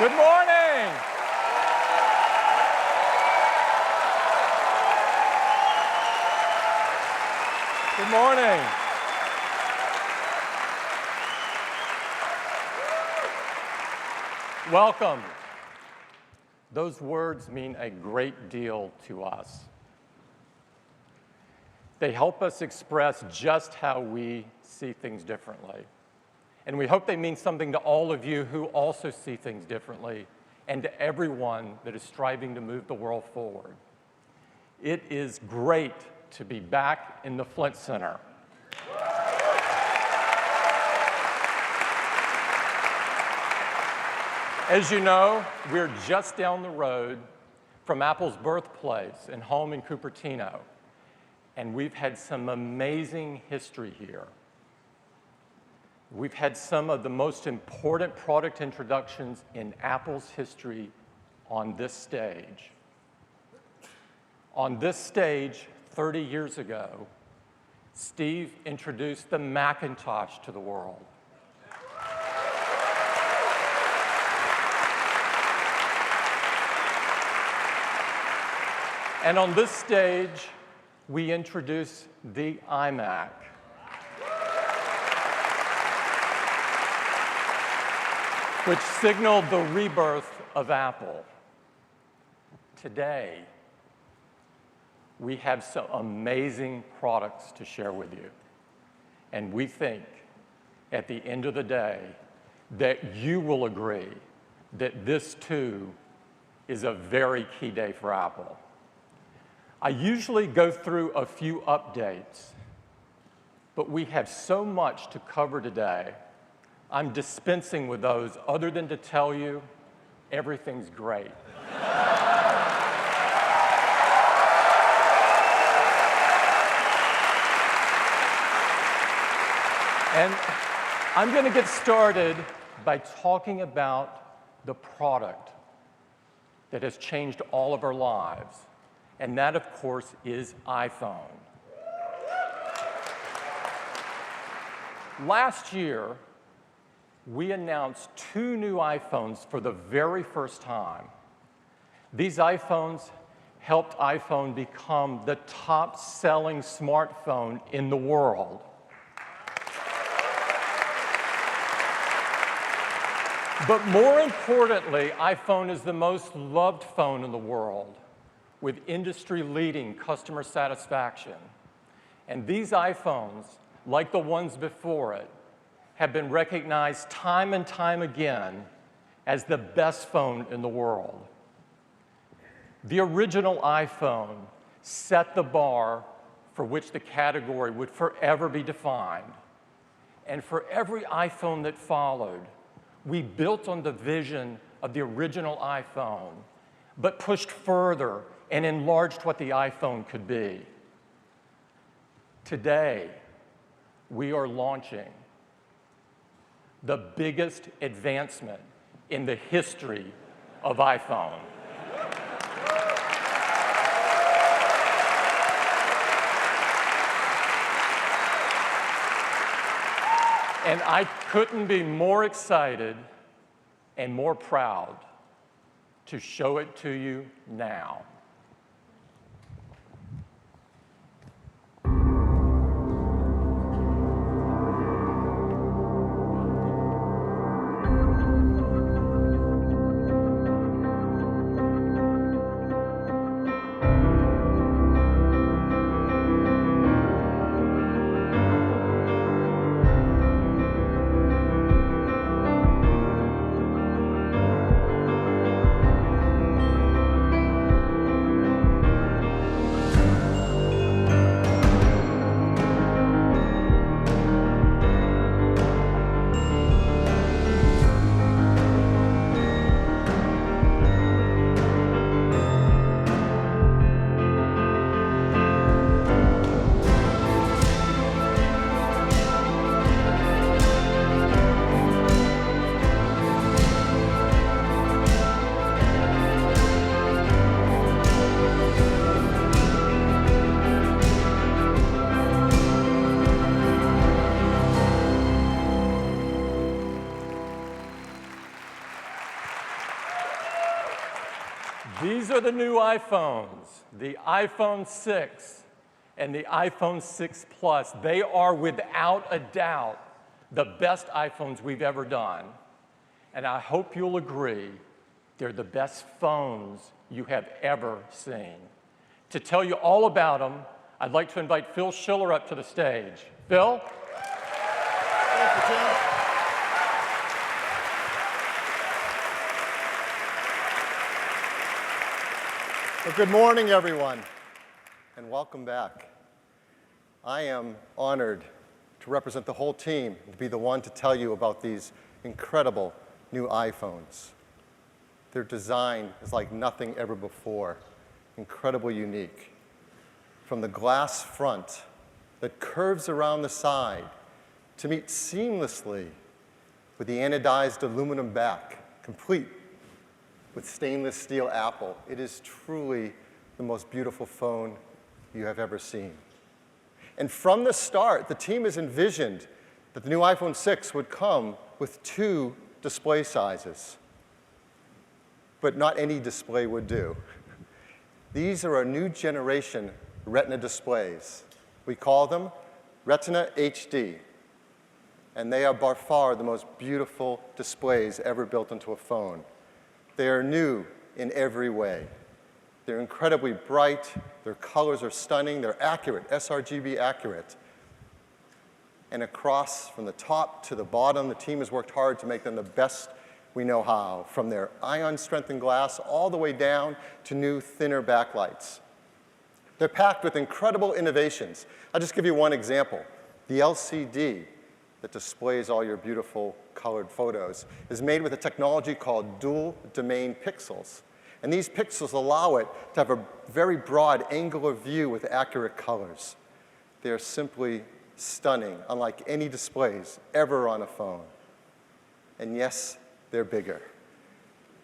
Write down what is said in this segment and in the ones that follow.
Good morning. Good morning. Welcome. Those words mean a great deal to us. They help us express just how we see things differently. And we hope they mean something to all of you who also see things differently, and to everyone that is striving to move the world forward. It is great to be back in the Flint Center. As you know, we're just down the road from Apple's birthplace and home in Cupertino, and we've had some amazing history here. We've had some of the most important product introductions in Apple's history on this stage. On this stage, 30 years ago, Steve introduced the Macintosh to the world. And on this stage, we introduced the iMac. Which signaled the rebirth of Apple. Today, we have some amazing products to share with you. And we think, at the end of the day, that you will agree that this, too, is a very key day for Apple. I usually go through a few updates, but we have so much to cover today, I'm dispensing with those other than to tell you everything's great. And I'm going to get started by talking about the product that has changed all of our lives. And that, of course, is iPhone. Last year, we announced 2 new iPhones for the very first time. These iPhones helped iPhone become the top-selling smartphone in the world. But more importantly, iPhone is the most loved phone in the world, with industry-leading customer satisfaction. And these iPhones, like the ones before it, have been recognized time and time again as the best phone in the world. The original iPhone set the bar for which the category would forever be defined. And for every iPhone that followed, we built on the vision of the original iPhone, but pushed further and enlarged what the iPhone could be. Today, we are launching the biggest advancement in the history of iPhone. And I couldn't be more excited and more proud to show it to you now. These are the new iPhones, the iPhone 6 and the iPhone 6 Plus. They are, without a doubt, the best iPhones we've ever done. And I hope you'll agree, they're the best phones you have ever seen. To tell you all about them, I'd like to invite Phil Schiller up to the stage. Phil? Thank you, Tim. Well, good morning, everyone, and welcome back. I am honored to represent the whole team and to be the one to tell you about these incredible new iPhones. Their design is like nothing ever before, incredibly unique. From the glass front that curves around the side to meet seamlessly with the anodized aluminum back, complete with stainless steel Apple. It is truly the most beautiful phone you have ever seen. And from the start, the team has envisioned that the new iPhone 6 would come with 2 display sizes. But not any display would do. These are our new generation Retina displays. We call them Retina HD. And they are by far the most beautiful displays ever built into a phone. They are new in every way. They're incredibly bright, their colors are stunning, they're accurate, sRGB accurate. And across from the top to the bottom, the team has worked hard to make them the best we know how, from their ion-strengthened glass all the way down to new, thinner backlights. They're packed with incredible innovations. I'll just give you one example. The LCD that displays all your beautiful colored photos is made with a technology called dual domain pixels. And these pixels allow it to have a very broad angular view with accurate colors. They are simply stunning, unlike any displays ever on a phone. And yes, they're bigger.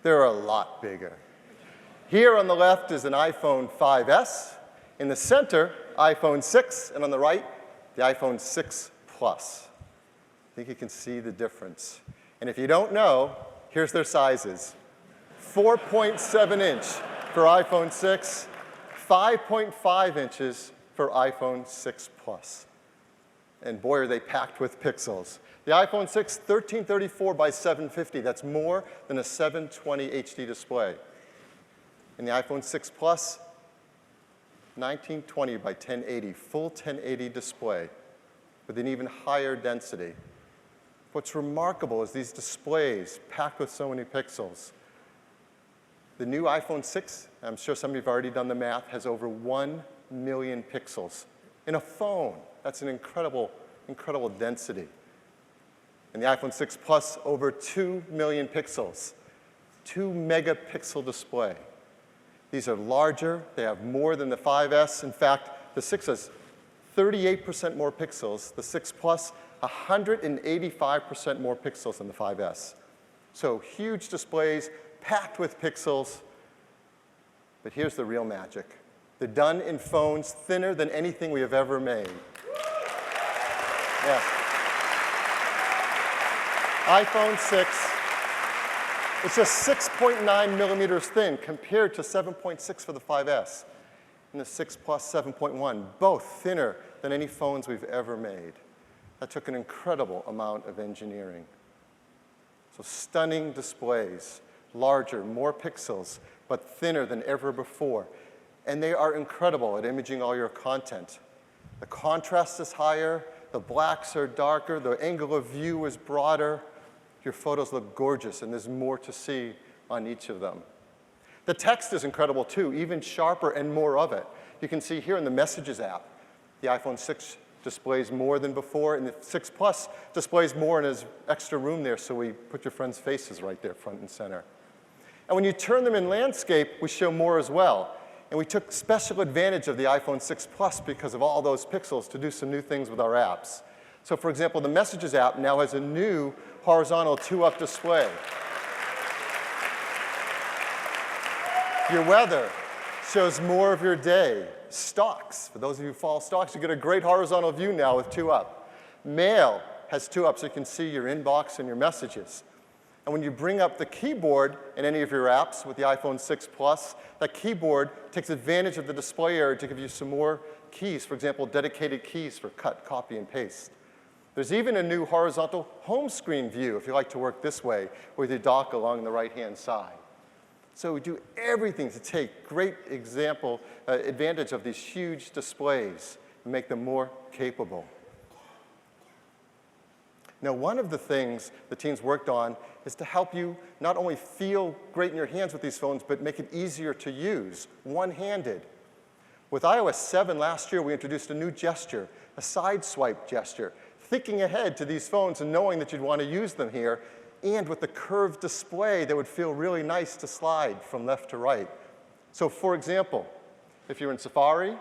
They're a lot bigger. Here on the left is an iPhone 5S. In the center, iPhone 6, and on the right, the iPhone 6 Plus. I think you can see the difference. And if you don't know, here's their sizes. 4.7 inch for iPhone 6, 5.5 inches for iPhone 6 Plus. And boy, are they packed with pixels. The iPhone 6, 1334 by 750. That's more than a 720 HD display. And the iPhone 6 Plus, 1920 by 1080, full 1080 display with an even higher density. What's remarkable is these displays packed with so many pixels. The new iPhone 6, I'm sure some of you have already done the math, has over 1 million pixels in a phone. That's an incredible, incredible density. And the iPhone 6 Plus, over 2 million pixels, 2 megapixel display. These are larger, they have more than the 5S. In fact, the 6 has 38% more pixels. The 6 Plus, 185% more pixels than the 5S. So huge displays, packed with pixels. But here's the real magic. They're done in phones thinner than anything we have ever made. Yeah. iPhone 6, it's just 6.9 millimeters thin compared to 7.6 for the 5S. And the 6 Plus 7.1, both thinner than any phones we've ever made. That took an incredible amount of engineering. So stunning displays, larger, more pixels, but thinner than ever before. And they are incredible at imaging all your content. The contrast is higher, the blacks are darker, the angle of view is broader. Your photos look gorgeous, and there's more to see on each of them. The text is incredible too, even sharper and more of it. You can see here in the Messages app, the iPhone 6 displays more than before, and the 6 Plus displays more in his extra room there, so we put your friends' faces right there front and center. And when you turn them in landscape, we show more as well. And we took special advantage of the iPhone 6 Plus because of all those pixels to do some new things with our apps. So for example, the Messages app now has a new horizontal 2-up display. Your weather shows more of your day. Stocks, for those of you who follow stocks, you get a great horizontal view now with 2-up. Mail has 2-up, so you can see your inbox and your messages. And when you bring up the keyboard in any of your apps with the iPhone 6 Plus, that keyboard takes advantage of the display area to give you some more keys, for example, dedicated keys for cut, copy, and paste. There's even a new horizontal home screen view if you like to work this way, with your dock along the right-hand side. So we do everything to take great advantage of these huge displays and make them more capable. Now, one of the things the teams worked on is to help you not only feel great in your hands with these phones, but make it easier to use, one-handed. With iOS 7 last year, we introduced a new gesture, a side swipe gesture, thinking ahead to these phones and knowing that you'd want to use them here, and with the curved display that would feel really nice to slide from left to right. So for example, if you're in Safari,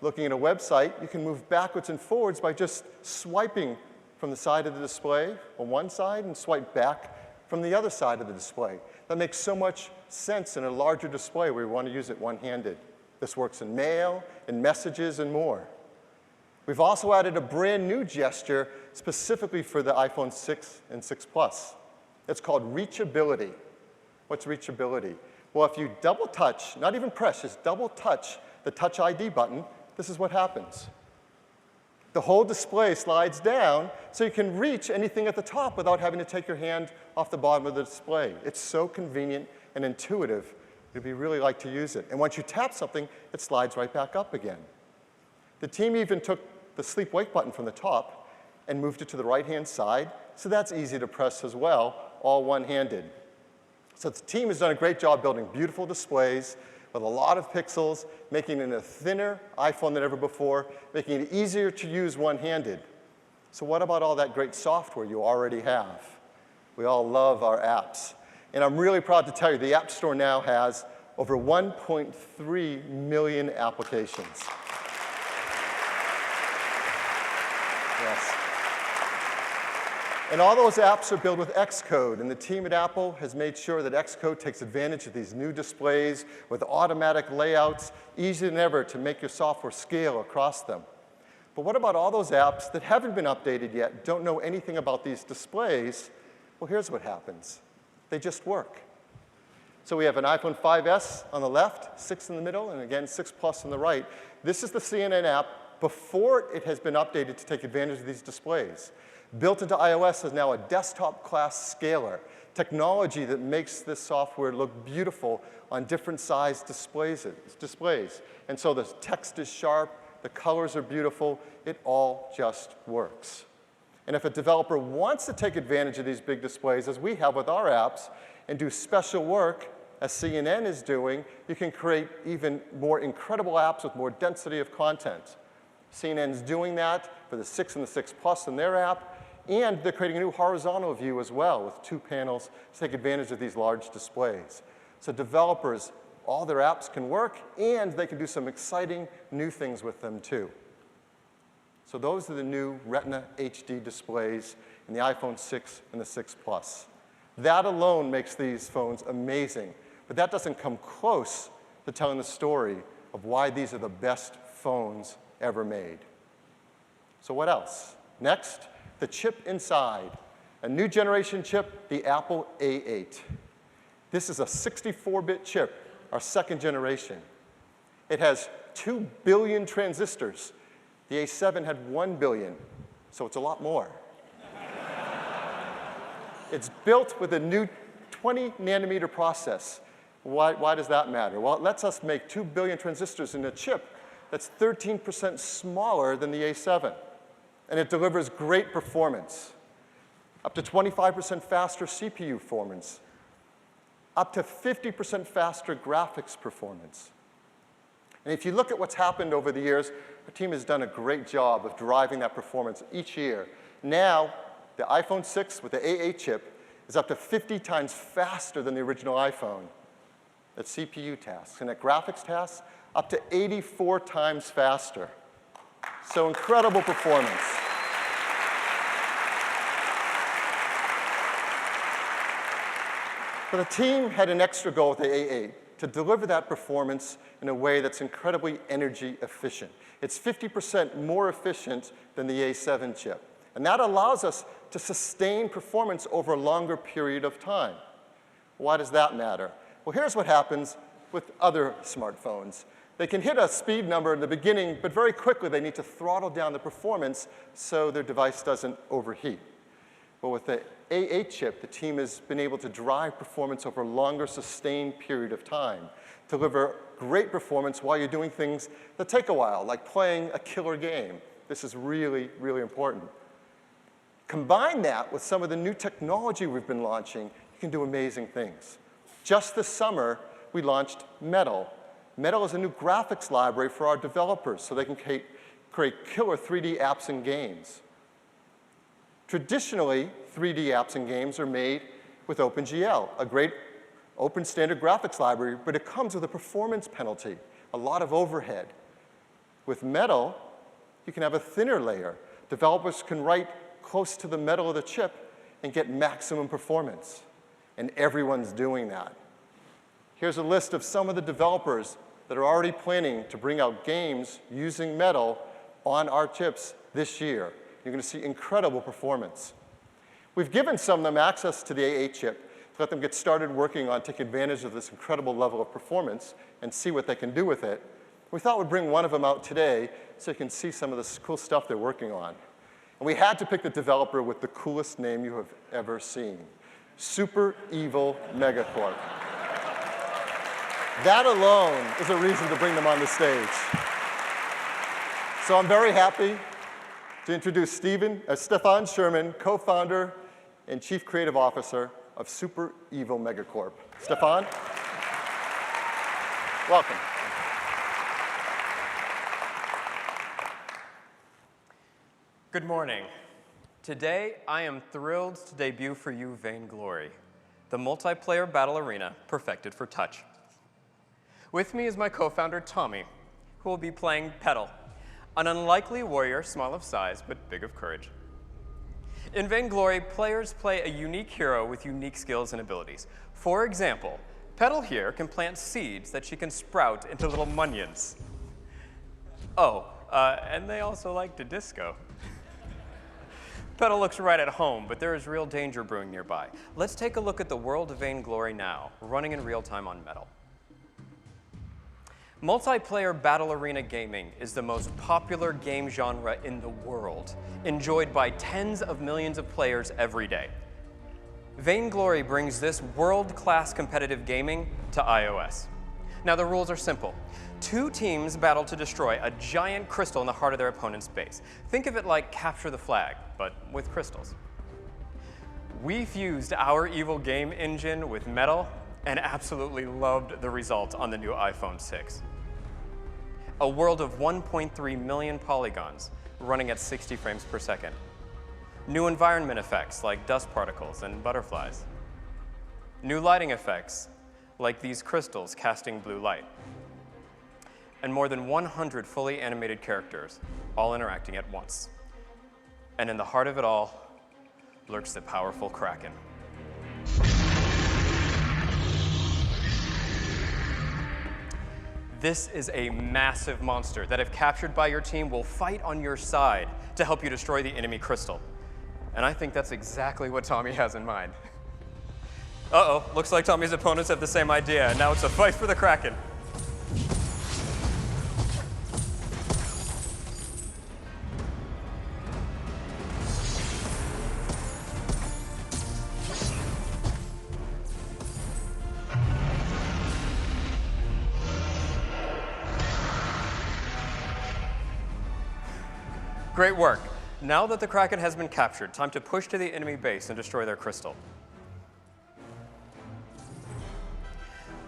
looking at a website, you can move backwards and forwards by just swiping from the side of the display on one side and swipe back from the other side of the display. That makes so much sense in a larger display where you want to use it one-handed. This works in mail, in messages, and more. We've also added a brand new gesture specifically for the iPhone 6 and 6 Plus. It's called reachability. What's reachability? Well, if you double touch, not even press, just double touch the Touch ID button, this is what happens. The whole display slides down so you can reach anything at the top without having to take your hand off the bottom of the display. It's so convenient and intuitive. You'd really like to use it. And once you tap something, it slides right back up again. The team even took the sleep-wake button from the top and moved it to the right-hand side, so that's easy to press as well, all one-handed. So the team has done a great job building beautiful displays with a lot of pixels, making it a thinner iPhone than ever before, making it easier to use one-handed. So what about all that great software you already have? We all love our apps. And I'm really proud to tell you the App Store now has over 1.3 million applications. Yes. And all those apps are built with Xcode, and the team at Apple has made sure that Xcode takes advantage of these new displays with automatic layouts, easier than ever to make your software scale across them. But what about all those apps that haven't been updated yet, don't know anything about these displays? Well, here's what happens. They just work. So we have an iPhone 5S on the left, 6 in the middle, and again, 6 Plus on the right. This is the CNN app before it has been updated to take advantage of these displays. Built into iOS is now a desktop-class scaler, technology that makes this software look beautiful on different size displays. And so the text is sharp, the colors are beautiful, it all just works. And if a developer wants to take advantage of these big displays, as we have with our apps, and do special work, as CNN is doing, you can create even more incredible apps with more density of content. CNN's doing that for the 6 and the 6 Plus in their app, and they're creating a new horizontal view as well with 2 panels to take advantage of these large displays. So developers, all their apps can work, and they can do some exciting new things with them too. So those are the new Retina HD displays in the iPhone 6 and the 6 Plus. That alone makes these phones amazing, but that doesn't come close to telling the story of why these are the best phones ever made. So what else? Next, the chip inside. A new generation chip, the Apple A8. This is a 64-bit chip, our 2nd generation. It has 2 billion transistors. The A7 had 1 billion, so it's a lot more. It's built with a new 20-nanometer process. Why does that matter? Well, it lets us make 2 billion transistors in a chip that's 13% smaller than the A7. And it delivers great performance, up to 25% faster CPU performance, up to 50% faster graphics performance. And if you look at what's happened over the years, our team has done a great job of driving that performance each year. Now, the iPhone 6 with the A8 chip is up to 50 times faster than the original iPhone at CPU tasks. And at graphics tasks, up to 84 times faster. So incredible performance. But the team had an extra goal with the A8, to deliver that performance in a way that's incredibly energy efficient. It's 50% more efficient than the A7 chip. And that allows us to sustain performance over a longer period of time. Why does that matter? Well, here's what happens with other smartphones. They can hit a speed number in the beginning, but very quickly they need to throttle down the performance so their device doesn't overheat. But with the A8 chip, the team has been able to drive performance over a longer, sustained period of time, deliver great performance while you're doing things that take a while, like playing a killer game. This is really, really important. Combine that with some of the new technology we've been launching, you can do amazing things. Just this summer, we launched Metal. Metal is a new graphics library for our developers so they can create killer 3D apps and games. Traditionally, 3D apps and games are made with OpenGL, a great open standard graphics library, but it comes with a performance penalty, a lot of overhead. With Metal, you can have a thinner layer. Developers can write close to the metal of the chip and get maximum performance. And everyone's doing that. Here's a list of some of the developers that are already planning to bring out games using Metal on our chips this year. You're going to see incredible performance. We've given some of them access to the A8 chip to let them get started working on taking advantage of this incredible level of performance and see what they can do with it. We thought we'd bring one of them out today so you can see some of this cool stuff they're working on. And we had to pick the developer with the coolest name you have ever seen, Super Evil Megacorp. That alone is a reason to bring them on the stage. So I'm very happy to introduce Stefan Sherman, co-founder and chief creative officer of Super Evil Megacorp. Stefan, welcome. Good morning. Today, I am thrilled to debut for you Vainglory, the multiplayer battle arena perfected for touch. With me is my co-founder, Tommy, who will be playing Petal, an unlikely warrior, small of size, but big of courage. In Vainglory, players play a unique hero with unique skills and abilities. For example, Petal here can plant seeds that she can sprout into little munions. Oh, and they also like to disco. Petal looks right at home, but there is real danger brewing nearby. Let's take a look at the world of Vainglory now, running in real time on Metal. Multiplayer battle arena gaming is the most popular game genre in the world, enjoyed by tens of millions of players every day. Vainglory brings this world-class competitive gaming to iOS. Now, the rules are simple. Two teams battle to destroy a giant crystal in the heart of their opponent's base. Think of it like Capture the Flag, but with crystals. We fused our evil game engine with Metal and absolutely loved the result on the new iPhone 6. A world of 1.3 million polygons running at 60 frames per second. New environment effects like dust particles and butterflies. New lighting effects like these crystals casting blue light. And more than 100 fully animated characters all interacting at once. And in the heart of it all lurks the powerful Kraken. This is a massive monster that, if captured by your team, will fight on your side to help you destroy the enemy crystal. And I think that's exactly what Tommy has in mind. Uh-oh, looks like Tommy's opponents have the same idea, and now it's a fight for the Kraken. Great work. Now that the Kraken has been captured, time to push to the enemy base and destroy their crystal.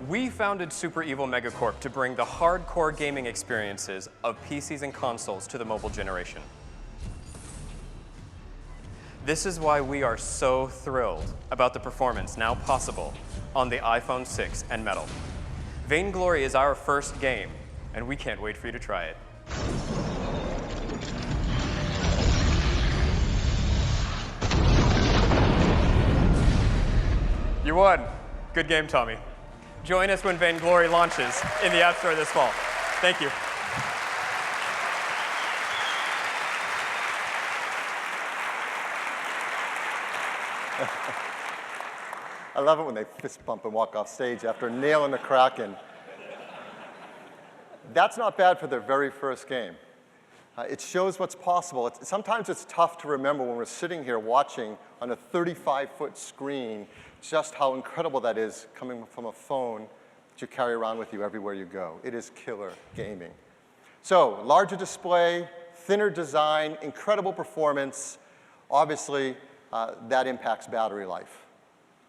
We founded Super Evil Megacorp to bring the hardcore gaming experiences of PCs and consoles to the mobile generation. This is why we are so thrilled about the performance now possible on the iPhone 6 and Metal. Vainglory is our first game, and we can't wait for you to try it. You won. Good game, Tommy. Join us when Vainglory launches in the App Store this fall. Thank you. I love it when they fist bump and walk off stage after nailing the Kraken. That's not bad for their very first game. It shows what's possible. Sometimes it's tough to remember when we're sitting here watching on a 35-foot screen just how incredible that is coming from a phone that you carry around with you everywhere you go. It is killer gaming. So, larger display, thinner design, incredible performance. Obviously, that impacts battery life.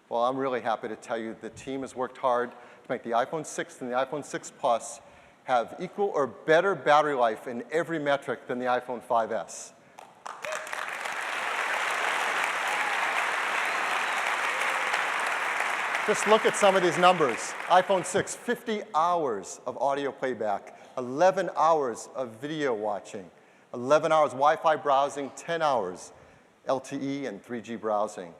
Well, I'm really happy to tell you the team has worked hard to make the iPhone 6 and the iPhone 6 Plus have equal or better battery life in every metric than the iPhone 5S. Just look at some of these numbers. iPhone 6, 50 hours of audio playback, 11 hours of video watching, 11 hours Wi-Fi browsing, 10 hours LTE and 3G browsing.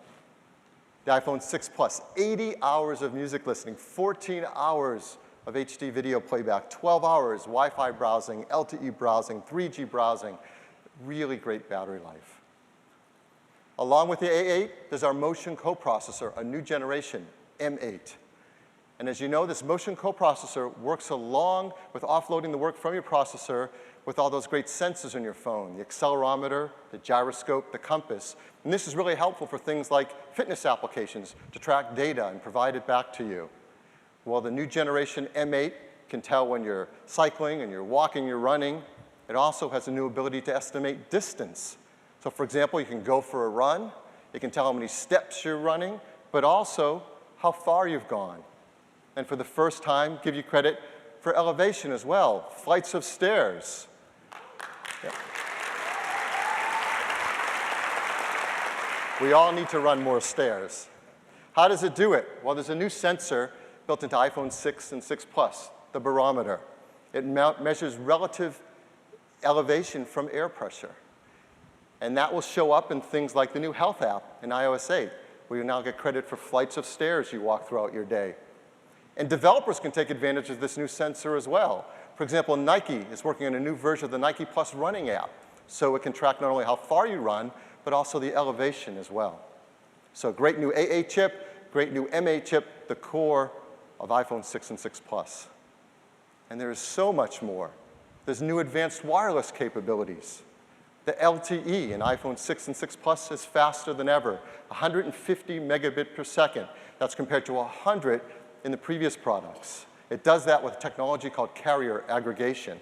The iPhone 6 Plus, 80 hours of music listening, 14 hours of HD video playback, 12 hours Wi-Fi browsing, LTE browsing, 3G browsing. Really great battery life. Along with the A8, there's our motion coprocessor, a new generation, M8. And as you know, this motion coprocessor works along with offloading the work from your processor with all those great sensors in your phone, the accelerometer, the gyroscope, the compass. And this is really helpful for things like fitness applications to track data and provide it back to you. Well, the new generation M8 can tell when you're cycling and you're walking, you're running. It also has a new ability to estimate distance. So for example, you can go for a run. It can tell how many steps you're running, but also how far you've gone. And for the first time, give you credit for elevation as well, flights of stairs. Yep. We all need to run more stairs. How does it do it? Well, there's a new sensor built into iPhone 6 and 6 Plus, the barometer. It measures relative elevation from air pressure. And that will show up in things like the new Health app in iOS 8, where you now get credit for flights of stairs you walk throughout your day. And developers can take advantage of this new sensor as well. For example, Nike is working on a new version of the Nike Plus running app, so it can track not only how far you run, but also the elevation as well. So great new A8 chip, great new M8 chip, the core of iPhone 6 and 6 Plus. And there is so much more. There's new advanced wireless capabilities. The LTE in iPhone 6 and 6 Plus is faster than ever, 150 megabit per second. That's compared to 100 in the previous products. It does that with technology called carrier aggregation.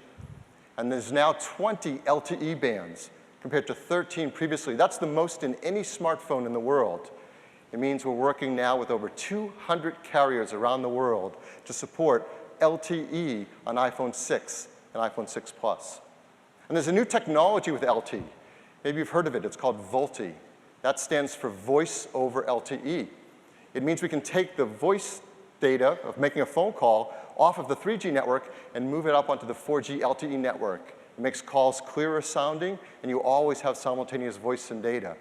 And there's now 20 LTE bands compared to 13 previously. That's the most in any smartphone in the world. It means we're working now with over 200 carriers around the world to support LTE on iPhone 6 and iPhone 6 Plus. And there's a new technology with LTE. Maybe you've heard of it. It's called VoLTE. That stands for Voice over LTE. It means we can take the voice data of making a phone call off of the 3G network and move it up onto the 4G LTE network. It makes calls clearer sounding, and you always have simultaneous voice and data.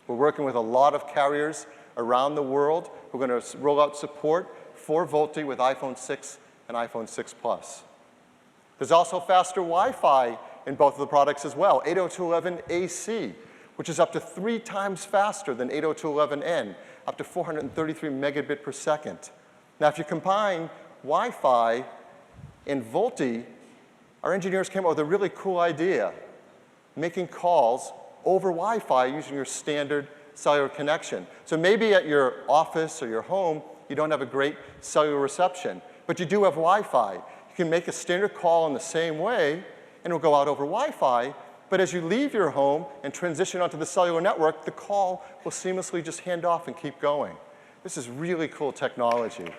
We're working with a lot of carriers around the world who are going to roll out support for VoLTE with iPhone 6 and iPhone 6 Plus. There's also faster Wi-Fi in both of the products as well, 802.11ac, which is up to 3 times faster than 802.11n, up to 433 megabit per second. Now, if you combine Wi-Fi and VoLTE, our engineers came up with a really cool idea, making calls over Wi-Fi using your standard cellular connection. So maybe at your office or your home, you don't have a great cellular reception, but you do have Wi-Fi. You can make a standard call in the same way, and it will go out over Wi-Fi, but as you leave your home and transition onto the cellular network, the call will seamlessly just hand off and keep going. This is really cool technology.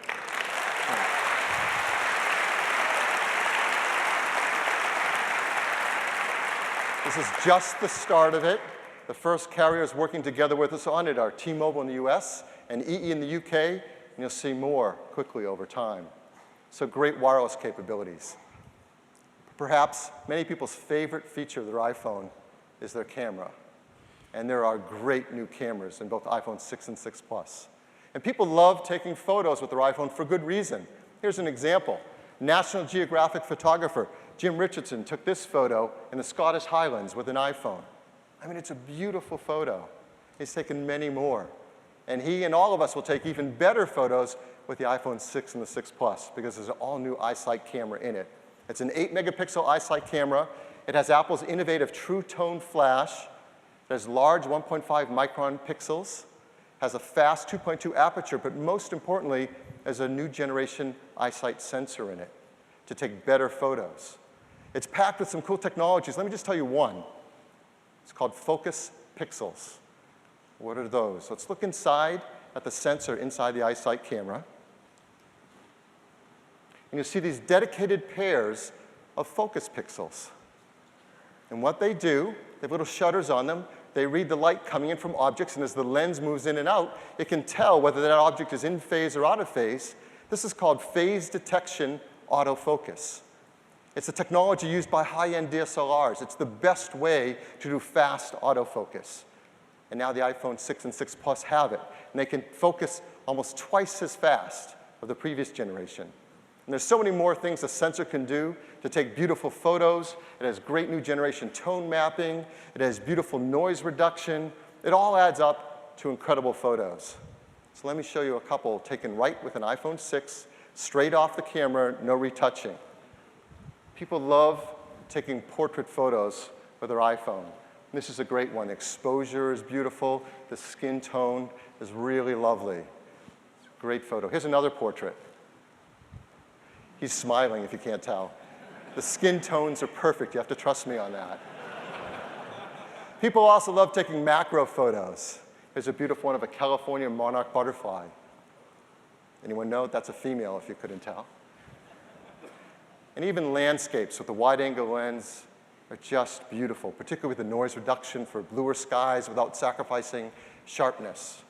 This is just the start of it. The first carriers working together with us on it are T-Mobile in the US and EE in the UK, and you'll see more quickly over time. So great wireless capabilities. Perhaps many people's favorite feature of their iPhone is their camera. And there are great new cameras in both iPhone 6 and 6 Plus. And people love taking photos with their iPhone for good reason. Here's an example. National Geographic photographer Jim Richardson took this photo in the Scottish Highlands with an iPhone. I mean, it's a beautiful photo. He's taken many more. And he and all of us will take even better photos with the iPhone 6 and the 6 Plus because there's an all-new iSight camera in it. It's an 8-megapixel iSight camera. It has Apple's innovative True Tone flash. It has large 1.5 micron pixels, has a fast 2.2 aperture, but most importantly, there's a new generation iSight sensor in it to take better photos. It's packed with some cool technologies. Let me just tell you one. It's called Focus Pixels. What are those? Let's look inside at the sensor inside the iSight camera. And you'll see these dedicated pairs of focus pixels. And what they do, they have little shutters on them. They read the light coming in from objects, and as the lens moves in and out, it can tell whether that object is in phase or out of phase. This is called phase detection autofocus. It's a technology used by high-end DSLRs. It's the best way to do fast autofocus. And now the iPhone 6 and 6 Plus have it. And they can focus almost twice as fast of the previous generation. And there's so many more things the sensor can do to take beautiful photos. It has great new generation tone mapping. It has beautiful noise reduction. It all adds up to incredible photos. So let me show you a couple taken right with an iPhone 6, straight off the camera, no retouching. People love taking portrait photos with their iPhone. This is a great one. Exposure is beautiful. The skin tone is really lovely. Great photo. Here's another portrait. He's smiling if you can't tell. The skin tones are perfect. You have to trust me on that. People also love taking macro photos. Here's a beautiful one of a California monarch butterfly. Anyone know? That's a female, if you couldn't tell. And even landscapes with a wide-angle lens are just beautiful, particularly with the noise reduction for bluer skies without sacrificing sharpness.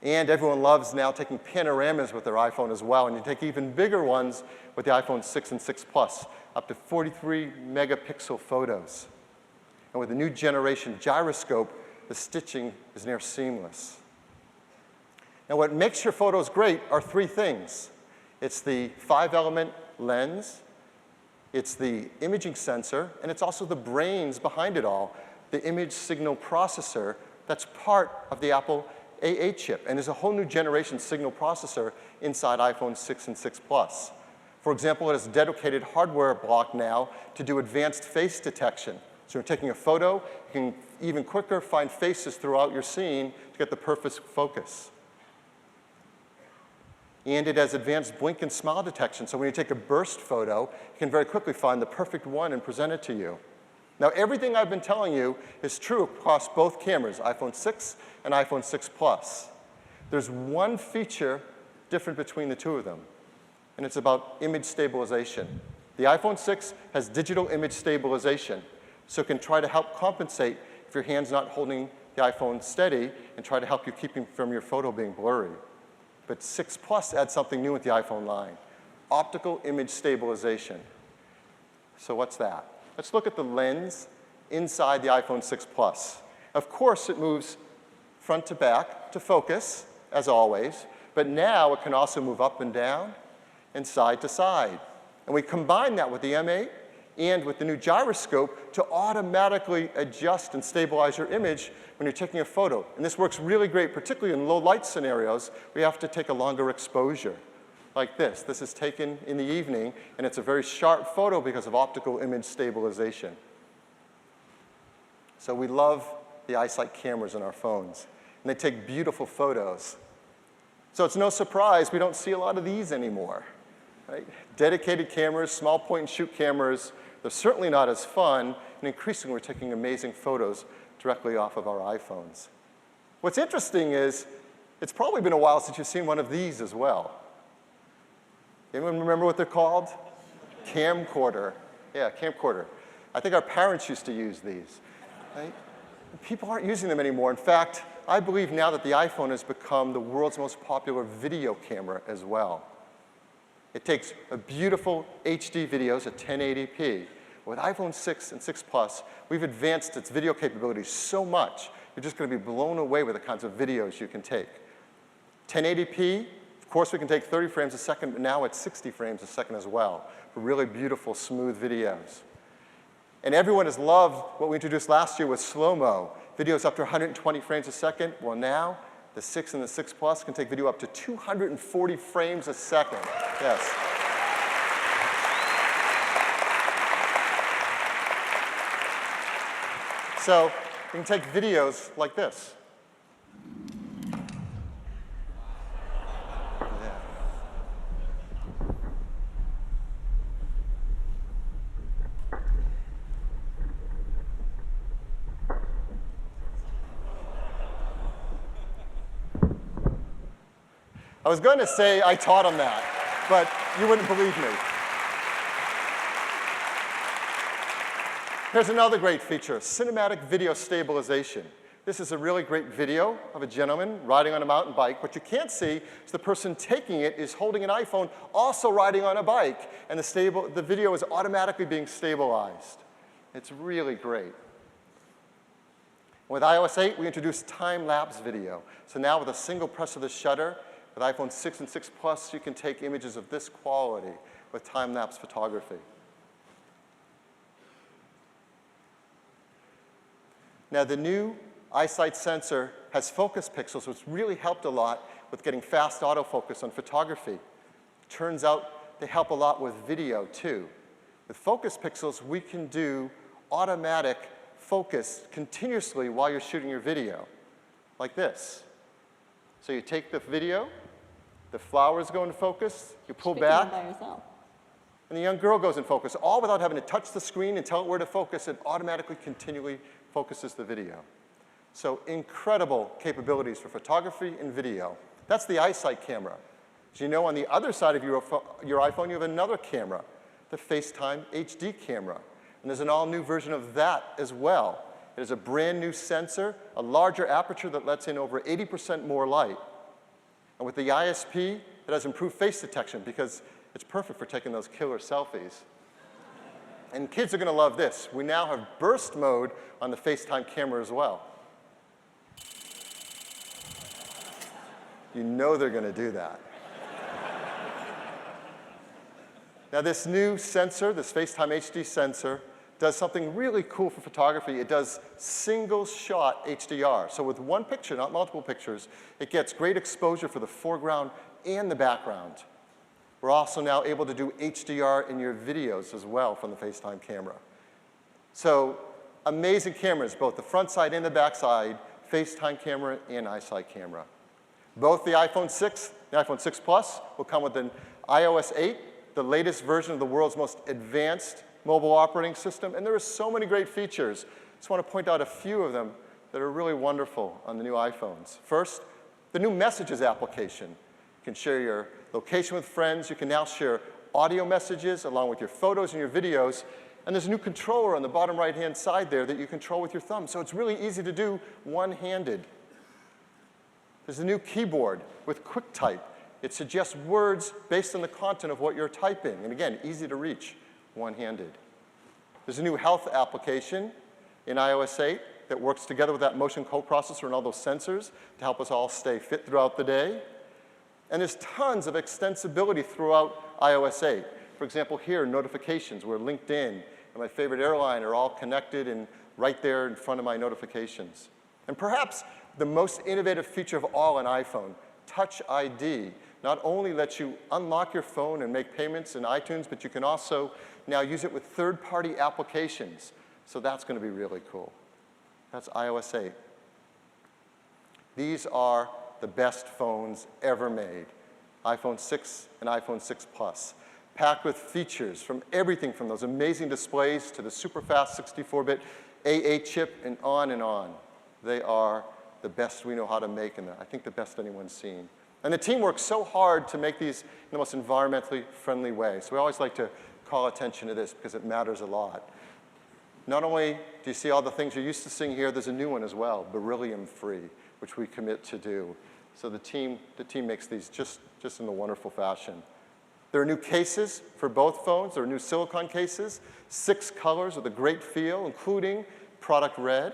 And everyone loves now taking panoramas with their iPhone as well, and you take even bigger ones with the iPhone 6 and 6 Plus, up to 43 megapixel photos. And with the new generation gyroscope, the stitching is near seamless. Now what makes your photos great are three things. It's the 5-element lens, it's the imaging sensor, and it's also the brains behind it all, the image signal processor that's part of the Apple A8 chip. And there's a whole new generation signal processor inside iPhone 6 and 6 Plus. For example, it has a dedicated hardware block now to do advanced face detection. So you're taking a photo, you can even quicker find faces throughout your scene to get the perfect focus. And it has advanced blink and smile detection. So when you take a burst photo, you can very quickly find the perfect one and present it to you. Now, everything I've been telling you is true across both cameras, iPhone 6 and iPhone 6 Plus. There's one feature different between the two of them, and it's about image stabilization. The iPhone 6 has digital image stabilization, so it can try to help compensate if your hand's not holding the iPhone steady and try to help you keep from your photo being blurry. But 6 Plus adds something new with the iPhone line, optical image stabilization. So what's that? Let's look at the lens inside the iPhone 6 Plus. Of course, it moves front to back to focus, as always, but now it can also move up and down and side to side. And we combine that with the M8 and with the new gyroscope to automatically adjust and stabilize your image when you're taking a photo. And this works really great, particularly in low light scenarios where you have to take a longer exposure, like this. This is taken in the evening, and it's a very sharp photo because of optical image stabilization. So we love the iSight cameras in our phones, and they take beautiful photos. So it's no surprise we don't see a lot of these anymore. Right? Dedicated cameras, small point-and-shoot cameras, they're certainly not as fun, and increasingly we're taking amazing photos directly off of our iPhones. What's interesting is it's probably been a while since you've seen one of these as well. Anyone remember what they're called? Camcorder. Yeah, camcorder. I think our parents used to use these. Right? People aren't using them anymore. In fact, I believe now that the iPhone has become the world's most popular video camera as well. It takes a beautiful HD videos at 1080p. With iPhone 6 and 6 Plus, we've advanced its video capabilities so much, you're just going to be blown away with the kinds of videos you can take. 1080p, of course, we can take 30 frames a second, but now it's 60 frames a second as well for really beautiful, smooth videos. And everyone has loved what we introduced last year with slow-mo, videos up to 120 frames a second. Well, now The 6 and the 6 Plus can take video up to 240 frames a second. Yes. So you can take videos like this. I was going to say I taught him that, but you wouldn't believe me. Here's another great feature, cinematic video stabilization. This is a really great video of a gentleman riding on a mountain bike. What you can't see is the person taking it is holding an iPhone, also riding on a bike, and the video is automatically being stabilized. It's really great. With iOS 8, we introduced time-lapse video. So now with a single press of the shutter, with iPhone 6 and 6 Plus, you can take images of this quality with time-lapse photography. Now, the new EyeSight sensor has focus pixels, which really helped a lot with getting fast autofocus on photography. Turns out they help a lot with video, too. With focus pixels, we can do automatic focus continuously while you're shooting your video, like this. So you take the video, the flowers go into focus, you pull back, by yourself. and the young girl goes in focus, all without having to touch the screen and tell it where to focus. It automatically, continually focuses the video. So incredible capabilities for photography and video. That's the EyeSight camera. As you know, on the other side of your iPhone, you have another camera, the FaceTime HD camera. And there's an all-new version of that as well. It is a brand new sensor, a larger aperture that lets in over 80% more light. And with the ISP, it has improved face detection because it's perfect for taking those killer selfies. And kids are going to love this. We now have burst mode on the FaceTime camera as well. You know they're going to do that. Now, this new sensor, this FaceTime HD sensor, does something really cool for photography. It does single-shot HDR. So with one picture, not multiple pictures, it gets great exposure for the foreground and the background. We're also now able to do HDR in your videos as well from the FaceTime camera. So amazing cameras, both the front side and the back side, FaceTime camera and EyeSight camera. Both the iPhone 6 and the iPhone 6 Plus will come with an iOS 8, the latest version of the world's most advanced mobile operating system. And there are so many great features. I just want to point out a few of them that are really wonderful on the new iPhones. First, the new Messages application. You can share your location with friends. You can now share audio messages along with your photos and your videos. And there's a new controller on the bottom right-hand side there that you control with your thumb. So it's really easy to do one-handed. There's a new keyboard with QuickType. It suggests words based on the content of what you're typing. And again, easy to reach one-handed. There's a new health application in iOS 8 that works together with that motion coprocessor and all those sensors to help us all stay fit throughout the day. And there's tons of extensibility throughout iOS 8. For example, here, notifications, where LinkedIn and my favorite airline are all connected and right there in front of my notifications. And perhaps the most innovative feature of all on iPhone, Touch ID, not only lets you unlock your phone and make payments in iTunes, but you can also now use it with third-party applications. So that's going to be really cool. That's iOS 8. These are the best phones ever made, iPhone 6 and iPhone 6 Plus, packed with features from everything from those amazing displays to the super-fast 64-bit A8 chip and on and on. They are the best we know how to make, and I think the best anyone's seen. And the team works so hard to make these in the most environmentally friendly way. So we always like to call attention to this because it matters a lot. Not only do you see all the things you're used to seeing here, there's a new one as well, beryllium-free, which we commit to do. So the team makes these just in a wonderful fashion. There are new cases for both phones. There are new silicone cases, 6 colors with a great feel, including product red,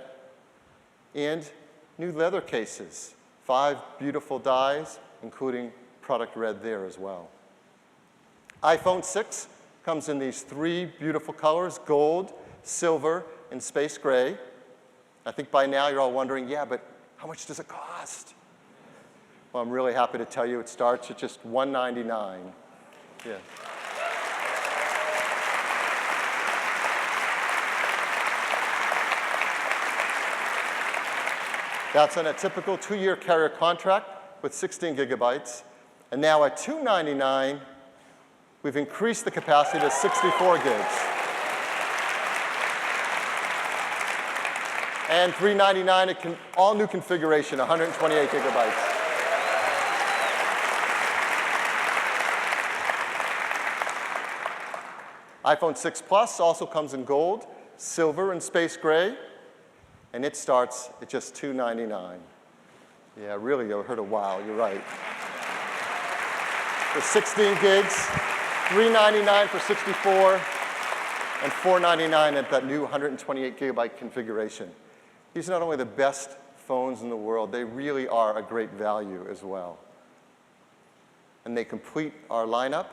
and new leather cases, 5 beautiful dyes, including product red there as well. iPhone 6 comes in these 3 beautiful colors, gold, silver, and space gray. I think by now you're all wondering, yeah, but how much does it cost? Well, I'm really happy to tell you it starts at just $199. Yeah. That's on a typical 2-year carrier contract with 16 gigabytes. And now at $299, we've increased the capacity to 64 gigs. And $399, all new configuration, 128 gigabytes. iPhone 6 Plus also comes in gold, silver, and space gray. And it starts at just $299. Yeah, really, you heard a wow, you're right. For 16 gigs, $399 for 64, and $499 at that new 128 gigabyte configuration. These are not only the best phones in the world, they really are a great value as well. And they complete our lineup.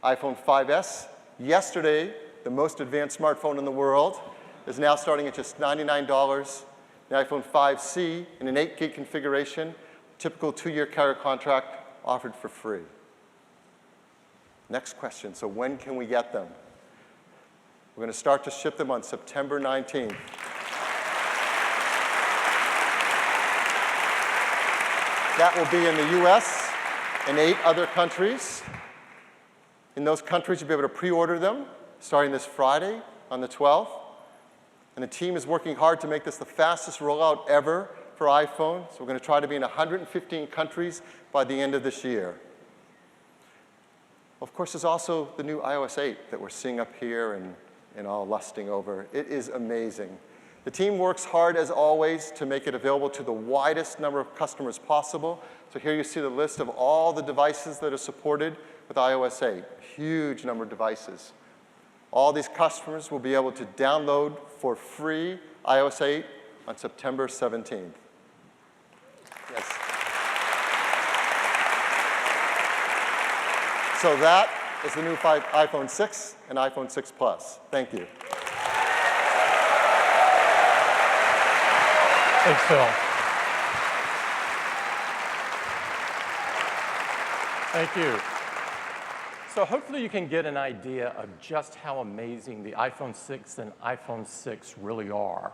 iPhone 5S, yesterday, the most advanced smartphone in the world, is now starting at just $99. The iPhone 5C in an 8 gig configuration, typical 2-year carrier contract offered for free. Next question, so when can we get them? We're going to start to ship them on September 19th. That will be in the US and 8 other countries. In those countries, you'll be able to pre-order them starting this Friday on the 12th. And the team is working hard to make this the fastest rollout ever for iPhone. So we're going to try to be in 115 countries by the end of this year. Of course, there's also the new iOS 8 that we're seeing up here and all lusting over. It is amazing. The team works hard, as always, to make it available to the widest number of customers possible. So here you see the list of all the devices that are supported with iOS 8. A huge number of devices. All these customers will be able to download for free iOS 8 on September 17th. Yes. So that is the new iPhone 6 and iPhone 6 Plus. Thank you. Thanks, Phil. Thank you. So hopefully you can get an idea of just how amazing the iPhone 6 and iPhone 6 really are,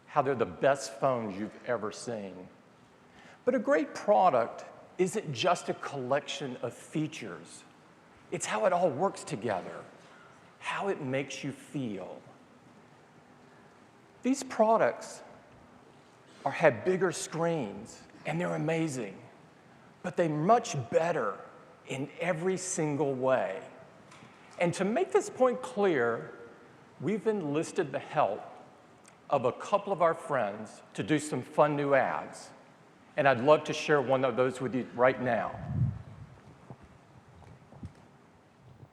how they're the best phones you've ever seen. But a great product isn't just a collection of features. It's how it all works together, how it makes you feel. These products have bigger screens, and they're amazing, but they're much better in every single way. And to make this point clear, we've enlisted the help of a couple of our friends to do some fun new ads. And I'd love to share one of those with you right now.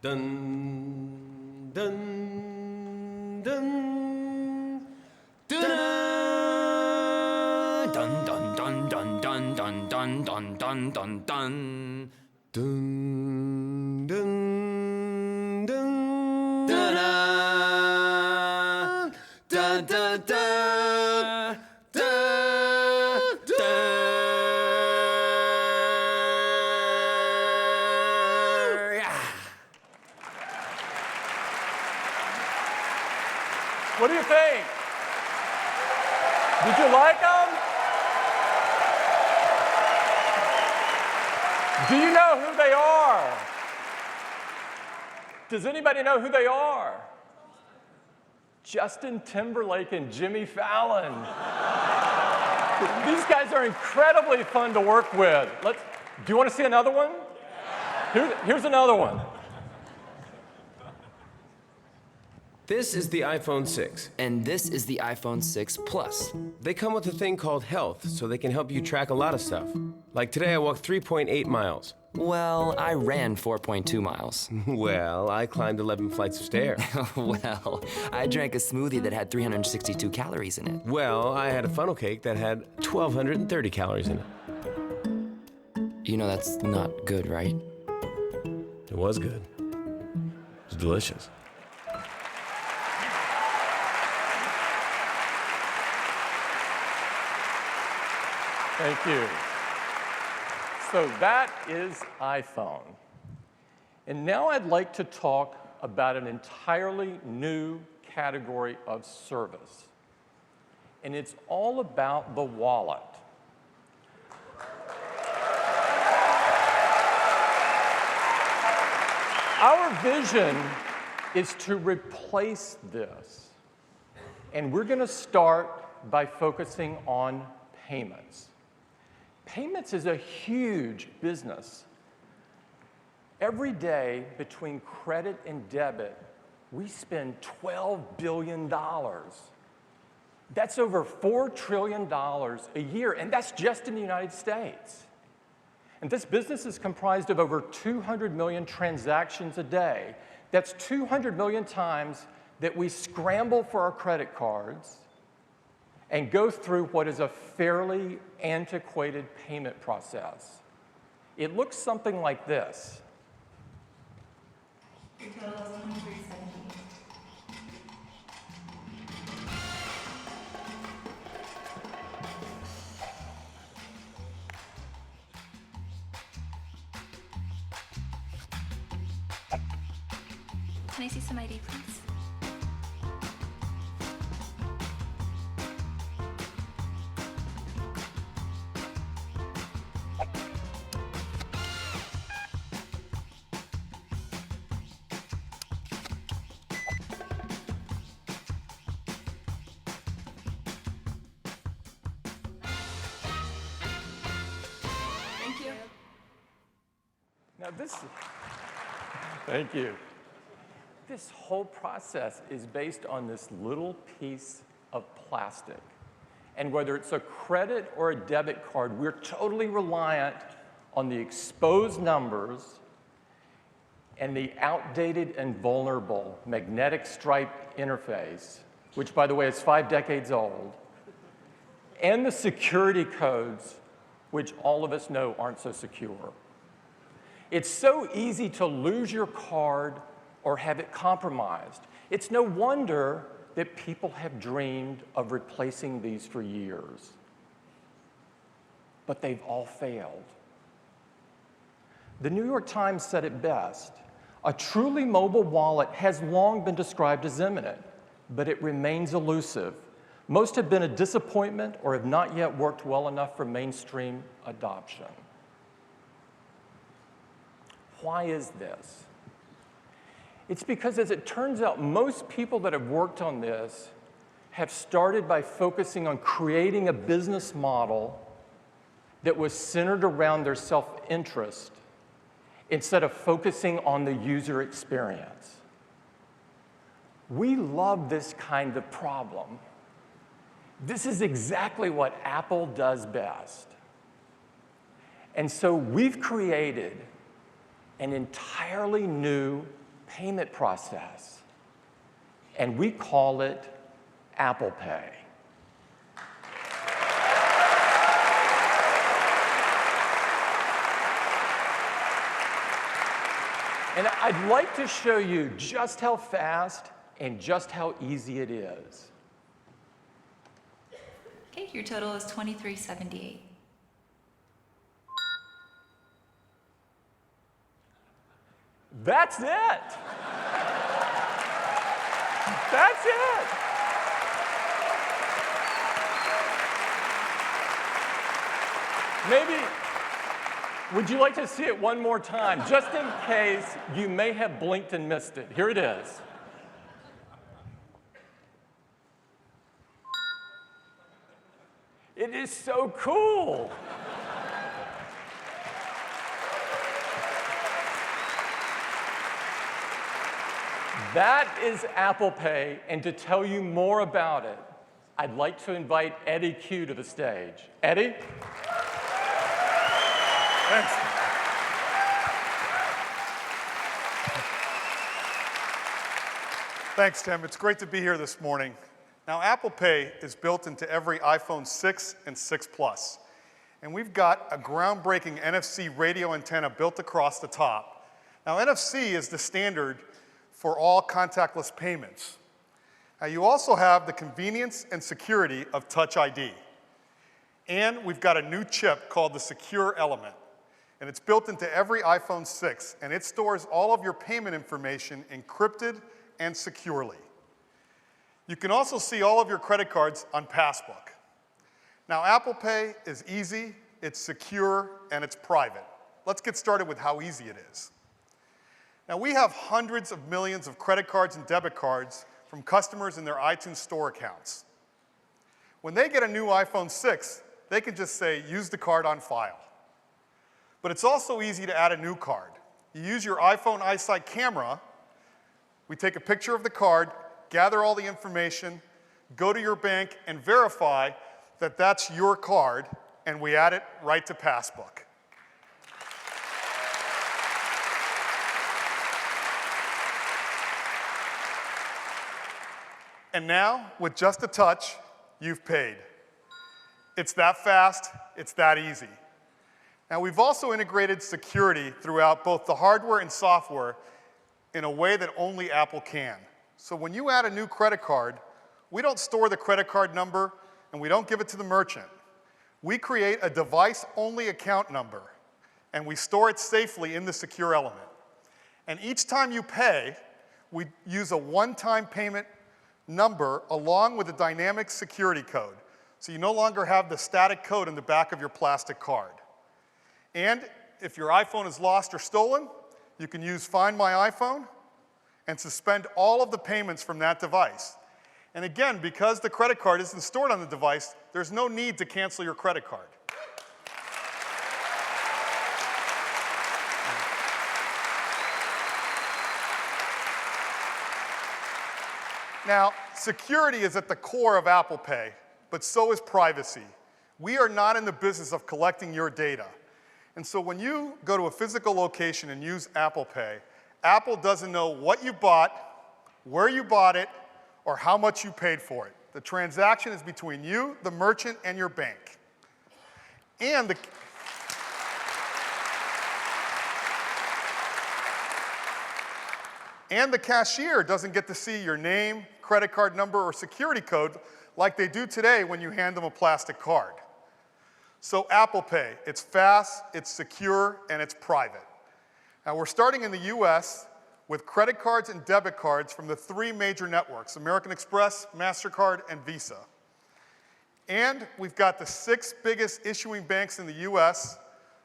Dun, dun, dun, dun, dun, dun, dun, dun, dun, dun, dun, dun, dun, dun, dun. Dun, dun, dun, dun, da, da, da, da, da. What do you think? Did you like them? Do you know who they are? Does anybody know who they are? Justin Timberlake and Jimmy Fallon. These guys are incredibly fun to work with. Do you want to see another one? Here's another one. This is the iPhone 6. And this is the iPhone 6 Plus. They come with a thing called Health, so they can help you track a lot of stuff. Like today, I walked 3.8 miles. Well, I ran 4.2 miles. Well, I climbed 11 flights of stairs. Well, I drank a smoothie that had 362 calories in it. Well, I had a funnel cake that had 1,230 calories in it. You know that's not good, right? It was good. It was delicious. Thank you. So that is iPhone. And now I'd like to talk about an entirely new category of service. And it's all about the wallet. Our vision is to replace this. And we're going to start by focusing on payments. Payments is a huge business. Every day between credit and debit, we spend $12 billion. That's over $4 trillion a year, and that's just in the United States. And this business is comprised of over 200 million transactions a day. That's 200 million times that we scramble for our credit cards and go through what is a fairly antiquated payment process. It looks something like this. Your total is $23.70. Can I see some ID, please? Thank you. Now thank you. This whole process is based on this little piece of plastic. And whether it's a credit or a debit card, we're totally reliant on the exposed numbers and the outdated and vulnerable magnetic stripe interface, which, by the way, is 5 decades old, and the security codes, which all of us know aren't so secure. It's so easy to lose your card or have it compromised. It's no wonder that people have dreamed of replacing these for years. But they've all failed. The New York Times said it best. A truly mobile wallet has long been described as imminent, but it remains elusive. Most have been a disappointment or have not yet worked well enough for mainstream adoption. Why is this? It's because, as it turns out, most people that have worked on this have started by focusing on creating a business model that was centered around their self-interest instead of focusing on the user experience. We love this kind of problem. This is exactly what Apple does best. And so we've created an entirely new payment process, and we call it Apple Pay. And I'd like to show you just how fast and just how easy it is. Okay, your total is $23.78. That's it. That's it. Maybe, would you like to see it one more time, just in case you may have blinked and missed it? Here it is. It is so cool. That is Apple Pay, and to tell you more about it, I'd like to invite Eddie Q to the stage. Eddie? Thanks. Thanks, Tim. It's great to be here this morning. Now, Apple Pay is built into every iPhone 6 and 6 Plus. And we've got a groundbreaking NFC radio antenna built across the top. Now, NFC is the standard for all contactless payments. Now, you also have the convenience and security of Touch ID. And we've got a new chip called the Secure Element. and it's built into every iPhone 6, and it stores all of your payment information encrypted and securely. You can also see all of your credit cards on Passbook. Now, Apple Pay is easy, it's secure, and it's private. Let's get started with how easy it is. Now, we have hundreds of millions of credit cards and debit cards from customers in their iTunes Store accounts. When they get a new iPhone 6, they can just say, use the card on file. But it's also easy to add a new card. You use your iPhone iSight camera, we take a picture of the card, gather all the information, go to your bank and verify that that's your card, and we add it right to Passbook. And now, with just a touch, you've paid. It's that fast, it's that easy. Now, we've also integrated security throughout both the hardware and software in a way that only Apple can. So when you add a new credit card, we don't store the credit card number and we don't give it to the merchant. We create a device-only account number and we store it safely in the secure element. And each time you pay, we use a one-time payment number along with a dynamic security code. So you no longer have the static code in the back of your plastic card. And if your iPhone is lost or stolen, you can use Find My iPhone and suspend all of the payments from that device. And again, because the credit card isn't stored on the device, there's no need to cancel your credit card. Now, security is at the core of Apple Pay, but so is privacy. We are not in the business of collecting your data. And so when you go to a physical location and use Apple Pay, Apple doesn't know what you bought, where you bought it, or how much you paid for it. The transaction is between you, the merchant, and your bank. And the cashier doesn't get to see your name, credit card number, or security code like they do today when you hand them a plastic card. So Apple Pay, it's fast, it's secure, and it's private. Now we're starting in the US with credit cards and debit cards from the three major networks, American Express, MasterCard, and Visa. And we've got the 6 biggest issuing banks in the US,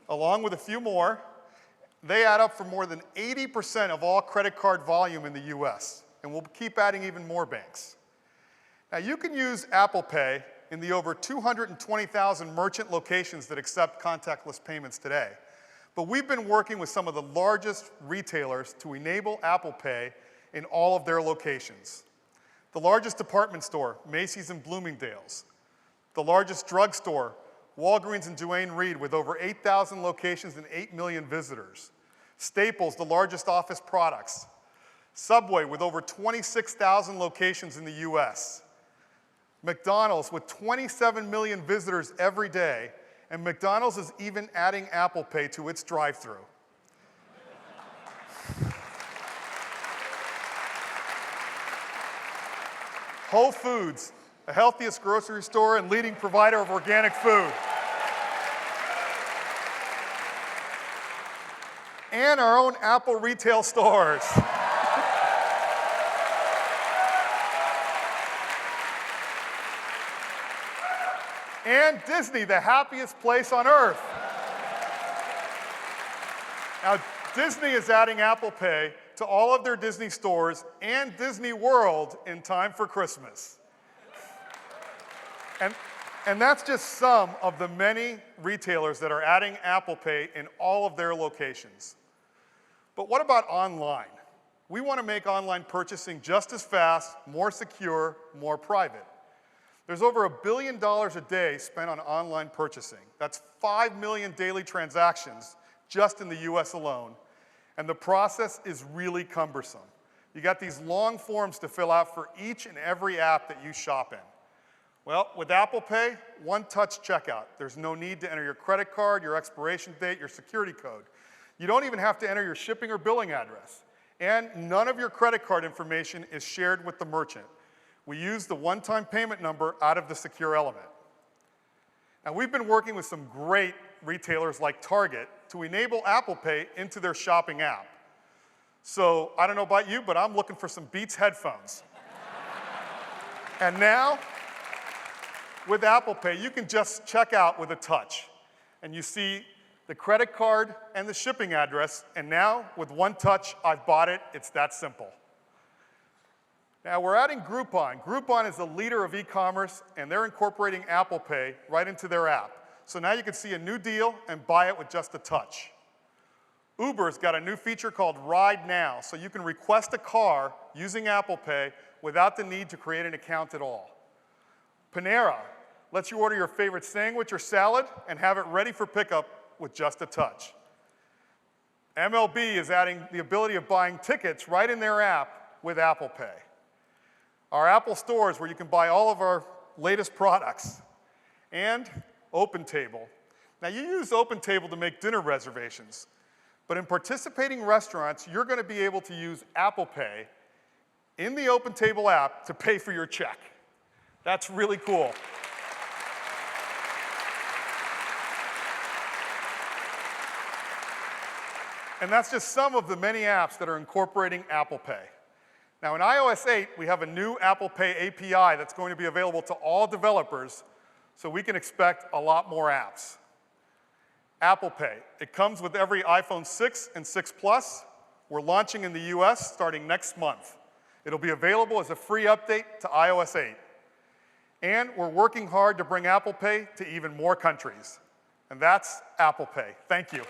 along with a few more. They add up for more than 80% of all credit card volume in the US, and we'll keep adding even more banks. Now you can use Apple Pay in the over 220,000 merchant locations that accept contactless payments today. But we've been working with some of the largest retailers to enable Apple Pay in all of their locations. The largest department store, Macy's and Bloomingdale's. The largest drugstore, Walgreens and Duane Reade, with over 8,000 locations and 8 million visitors. Staples, the largest office products. Subway, with over 26,000 locations in the US. McDonald's, with 27 million visitors every day, and McDonald's is even adding Apple Pay to its drive-thru. Whole Foods, the healthiest grocery store and leading provider of organic food. And our own Apple retail stores. And Disney, the happiest place on earth. Now, Disney is adding Apple Pay to all of their Disney stores and Disney World in time for Christmas. And that's just some of the many retailers that are adding Apple Pay in all of their locations. But what about online? We want to make online purchasing just as fast, more secure, more private. There's over $1 billion a day spent on online purchasing. That's 5 million daily transactions just in the US alone. And the process is really cumbersome. You got these long forms to fill out for each and every app that you shop in. Well, with Apple Pay, one-touch checkout. There's no need to enter your credit card, your expiration date, your security code. You don't even have to enter your shipping or billing address. And none of your credit card information is shared with the merchant. We use the one-time payment number out of the secure element. Now, we've been working with some great retailers like Target to enable Apple Pay into their shopping app. So I don't know about you, but I'm looking for some Beats headphones. And now, with Apple Pay, you can just check out with a touch. And you see the credit card and the shipping address, and now, with one touch, I've bought it. It's that simple. Now, we're adding Groupon. Groupon is the leader of e-commerce, and they're incorporating Apple Pay right into their app. So now you can see a new deal and buy it with just a touch. Uber's got a new feature called Ride Now, so you can request a car using Apple Pay without the need to create an account at all. Panera lets you order your favorite sandwich or salad and have it ready for pickup with just a touch. MLB is adding the ability of buying tickets right in their app with Apple Pay. Our Apple stores where you can buy all of our latest products. And OpenTable. Now, you use OpenTable to make dinner reservations, but in participating restaurants, you're going to be able to use Apple Pay in the OpenTable app to pay for your check. That's really cool. And that's just some of the many apps that are incorporating Apple Pay. Now, in iOS 8, we have a new Apple Pay API that's going to be available to all developers, so we can expect a lot more apps. Apple Pay, it comes with every iPhone 6 and 6 Plus. We're launching in the US starting next month. It'll be available as a free update to iOS 8. And we're working hard to bring Apple Pay to even more countries. And that's Apple Pay. Thank you.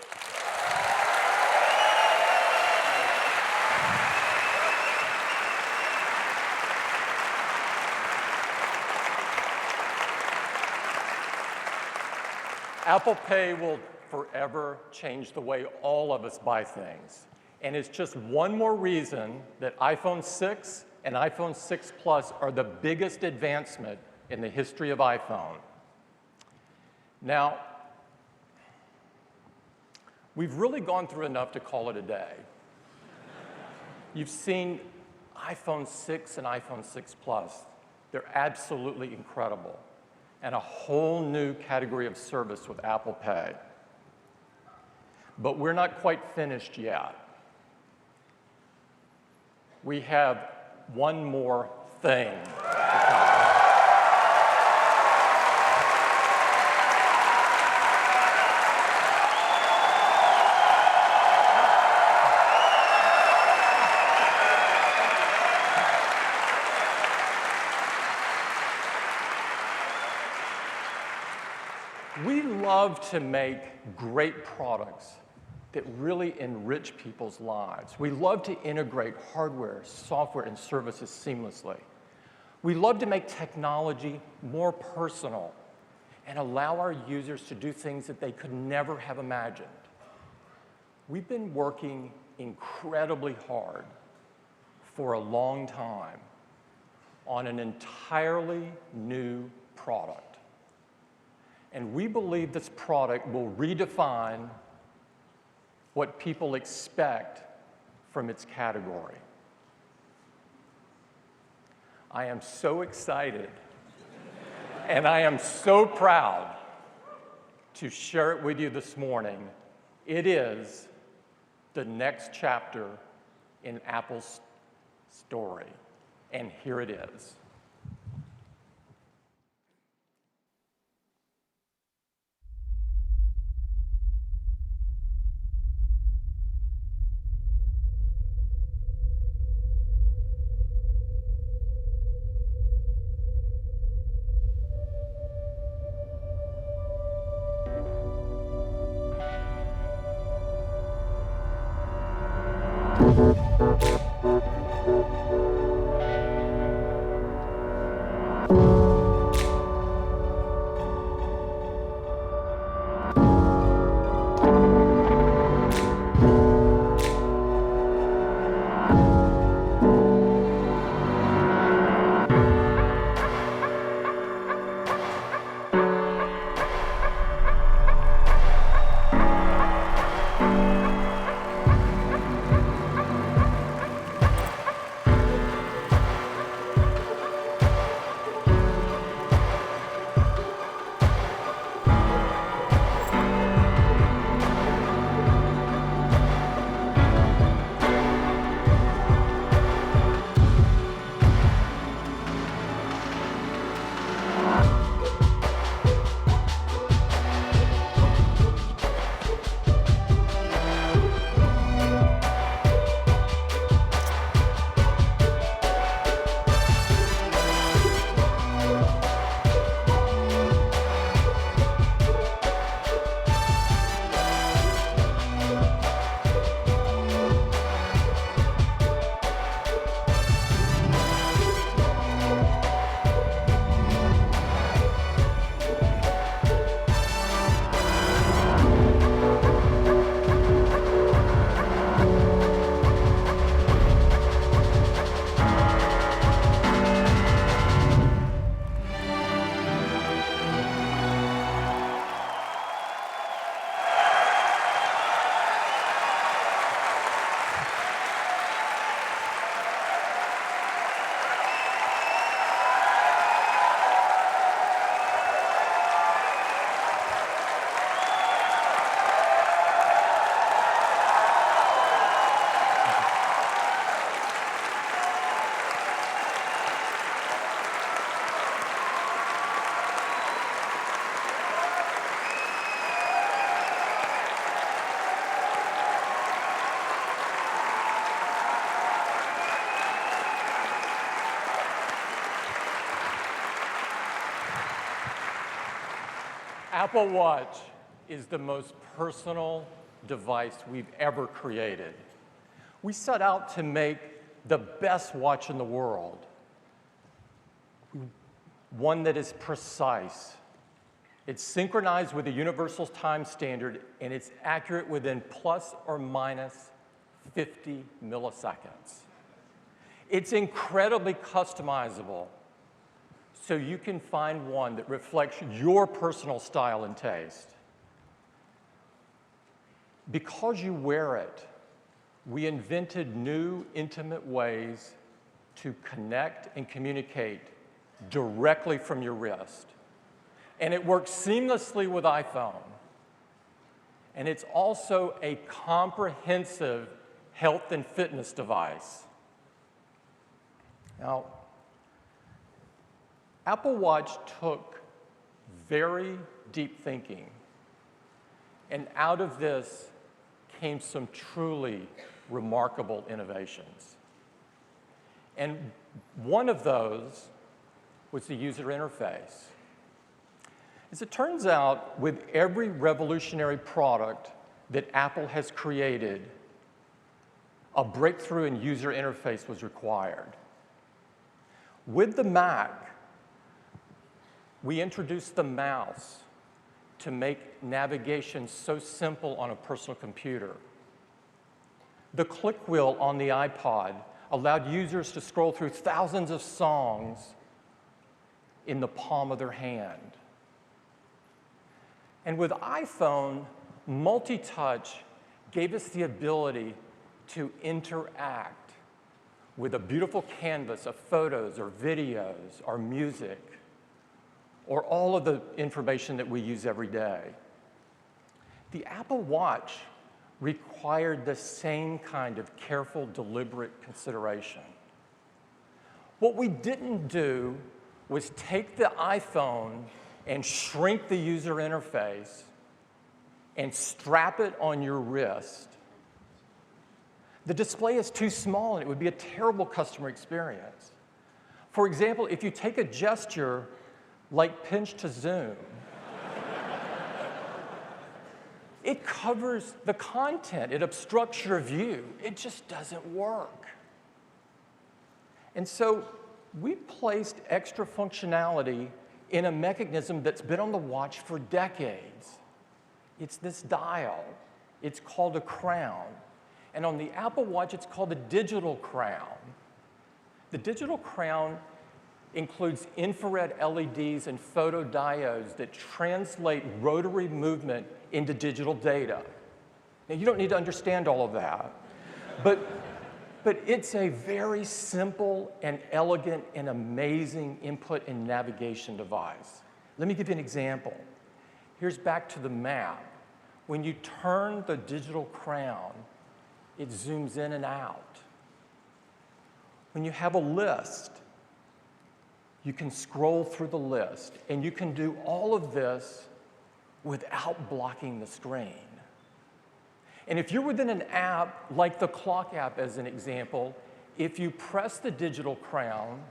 Apple Pay will forever change the way all of us buy things. And it's just one more reason that iPhone 6 and iPhone 6 Plus are the biggest advancement in the history of iPhone. Now, we've really gone through enough to call it a day. You've seen iPhone 6 and iPhone 6 Plus. They're absolutely incredible. And a whole new category of service with Apple Pay. But we're not quite finished yet. We have one more thing. We love to make great products that really enrich people's lives. We love to integrate hardware, software, and services seamlessly. We love to make technology more personal and allow our users to do things that they could never have imagined. We've been working incredibly hard for a long time on an entirely new product. And we believe this product will redefine what people expect from its category. I am so excited, and I am so proud to share it with you this morning. It is the next chapter in Apple's story, and here it is. Apple Watch is the most personal device we've ever created. We set out to make the best watch in the world, one that is precise. It's synchronized with the universal time standard, and it's accurate within plus or minus 50 milliseconds. It's incredibly customizable, so you can find one that reflects your personal style and taste. Because you wear it, we invented new, intimate ways to connect and communicate directly from your wrist. And it works seamlessly with iPhone. And it's also a comprehensive health and fitness device. Now, Apple Watch took very deep thinking, and out of this came some truly remarkable innovations. And one of those was the user interface. As it turns out, with every revolutionary product that Apple has created, a breakthrough in user interface was required. With the Mac, we introduced the mouse to make navigation so simple on a personal computer. The click wheel on the iPod allowed users to scroll through thousands of songs in the palm of their hand. And with iPhone, multi-touch gave us the ability to interact with a beautiful canvas of photos or videos or music or all of the information that we use every day. The Apple Watch required the same kind of careful, deliberate consideration. What we didn't do was take the iPhone and shrink the user interface and strap it on your wrist. The display is too small and it would be a terrible customer experience. For example, if you take a gesture like pinch to zoom, it covers the content, it obstructs your view. It just doesn't work. And so we placed extra functionality in a mechanism that's been on the watch for decades. It's this dial. It's called a crown. And on the Apple Watch, it's called a digital crown. The digital crown includes infrared LEDs and photodiodes that translate rotary movement into digital data. Now, you don't need to understand all of that, but it's a very simple and elegant and amazing input and navigation device. Let me give you an example. Here's back to the map. When you turn the digital crown, it zooms in and out. When you have a list, you can scroll through the list, and you can do all of this without blocking the screen. And if you're within an app, like the clock app as an example, if you press the digital crown,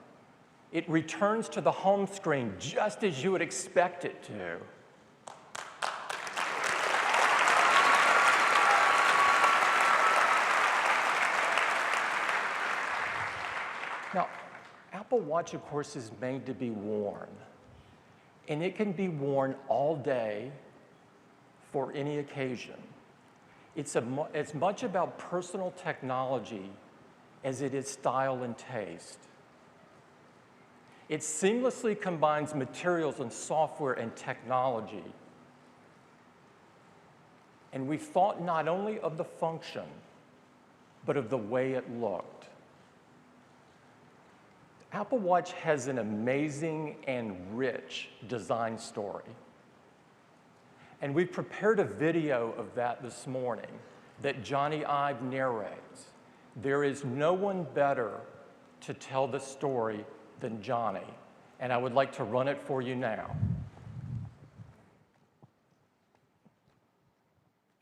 it returns to the home screen just as you would expect it to. Now, Apple Watch, of course, is made to be worn. And it can be worn all day for any occasion. It's as much about personal technology as it is style and taste. It seamlessly combines materials and software and technology. And we thought not only of the function, but of the way it looked. Apple Watch has an amazing and rich design story. And we've prepared a video of that this morning that Johnny Ive narrates. There is no one better to tell the story than Johnny, and I would like to run it for you now.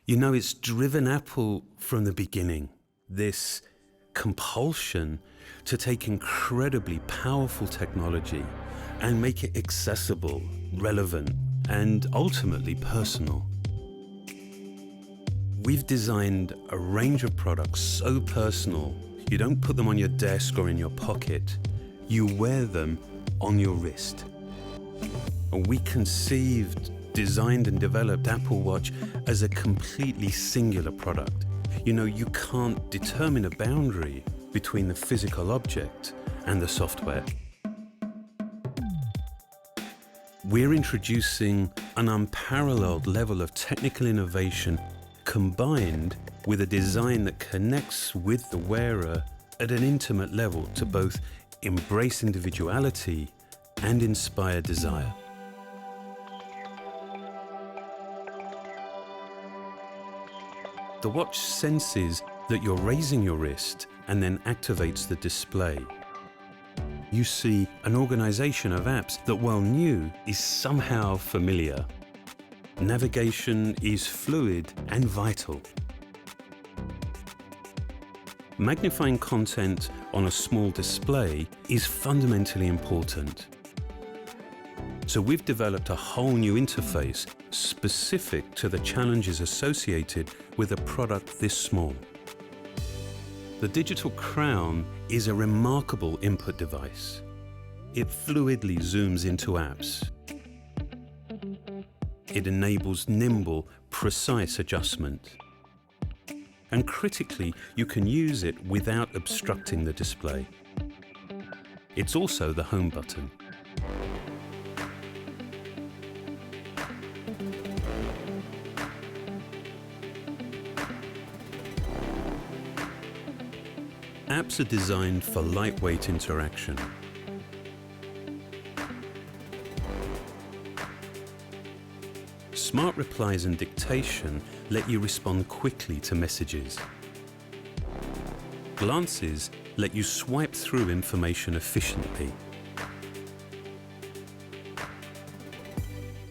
You know, it's driven Apple from the beginning, this compulsion to take incredibly powerful technology and make it accessible, relevant, and ultimately personal. We've designed a range of products so personal, you don't put them on your desk or in your pocket, you wear them on your wrist. We conceived, designed and developed Apple Watch as a completely singular product. You know, you can't determine a boundary between the physical object and the software. We're introducing an unparalleled level of technical innovation combined with a design that connects with the wearer at an intimate level to both embrace individuality and inspire desire. The watch senses that you're raising your wrist and then activates the display. You see an organization of apps that, while new, is somehow familiar. Navigation is fluid and vital. Magnifying content on a small display is fundamentally important. So we've developed a whole new interface specific to the challenges associated with a product this small. The digital crown is a remarkable input device. It fluidly zooms into apps. It enables nimble, precise adjustment. And critically, you can use it without obstructing the display. It's also the home button. Apps are designed for lightweight interaction. Smart replies and dictation let you respond quickly to messages. Glances let you swipe through information efficiently.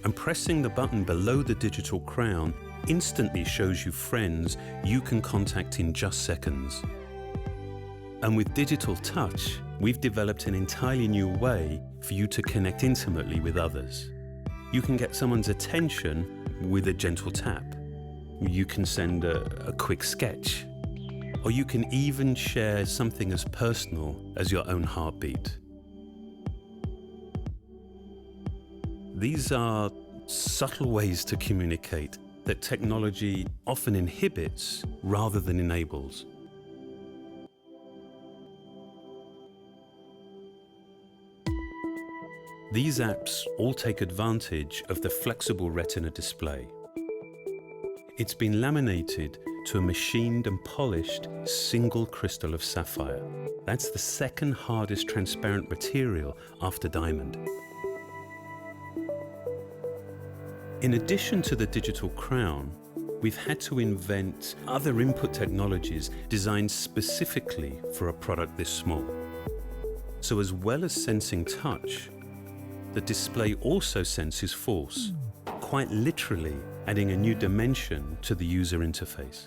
And pressing the button below the digital crown instantly shows you friends you can contact in just seconds. And with digital touch, we've developed an entirely new way for you to connect intimately with others. You can get someone's attention with a gentle tap. You can send a quick sketch. Or you can even share something as personal as your own heartbeat. These are subtle ways to communicate that technology often inhibits rather than enables. These apps all take advantage of the flexible Retina display. It's been laminated to a machined and polished single crystal of sapphire. That's the second hardest transparent material after diamond. In addition to the digital crown, we've had to invent other input technologies designed specifically for a product this small. So as well as sensing touch, the display also senses force, quite literally adding a new dimension to the user interface.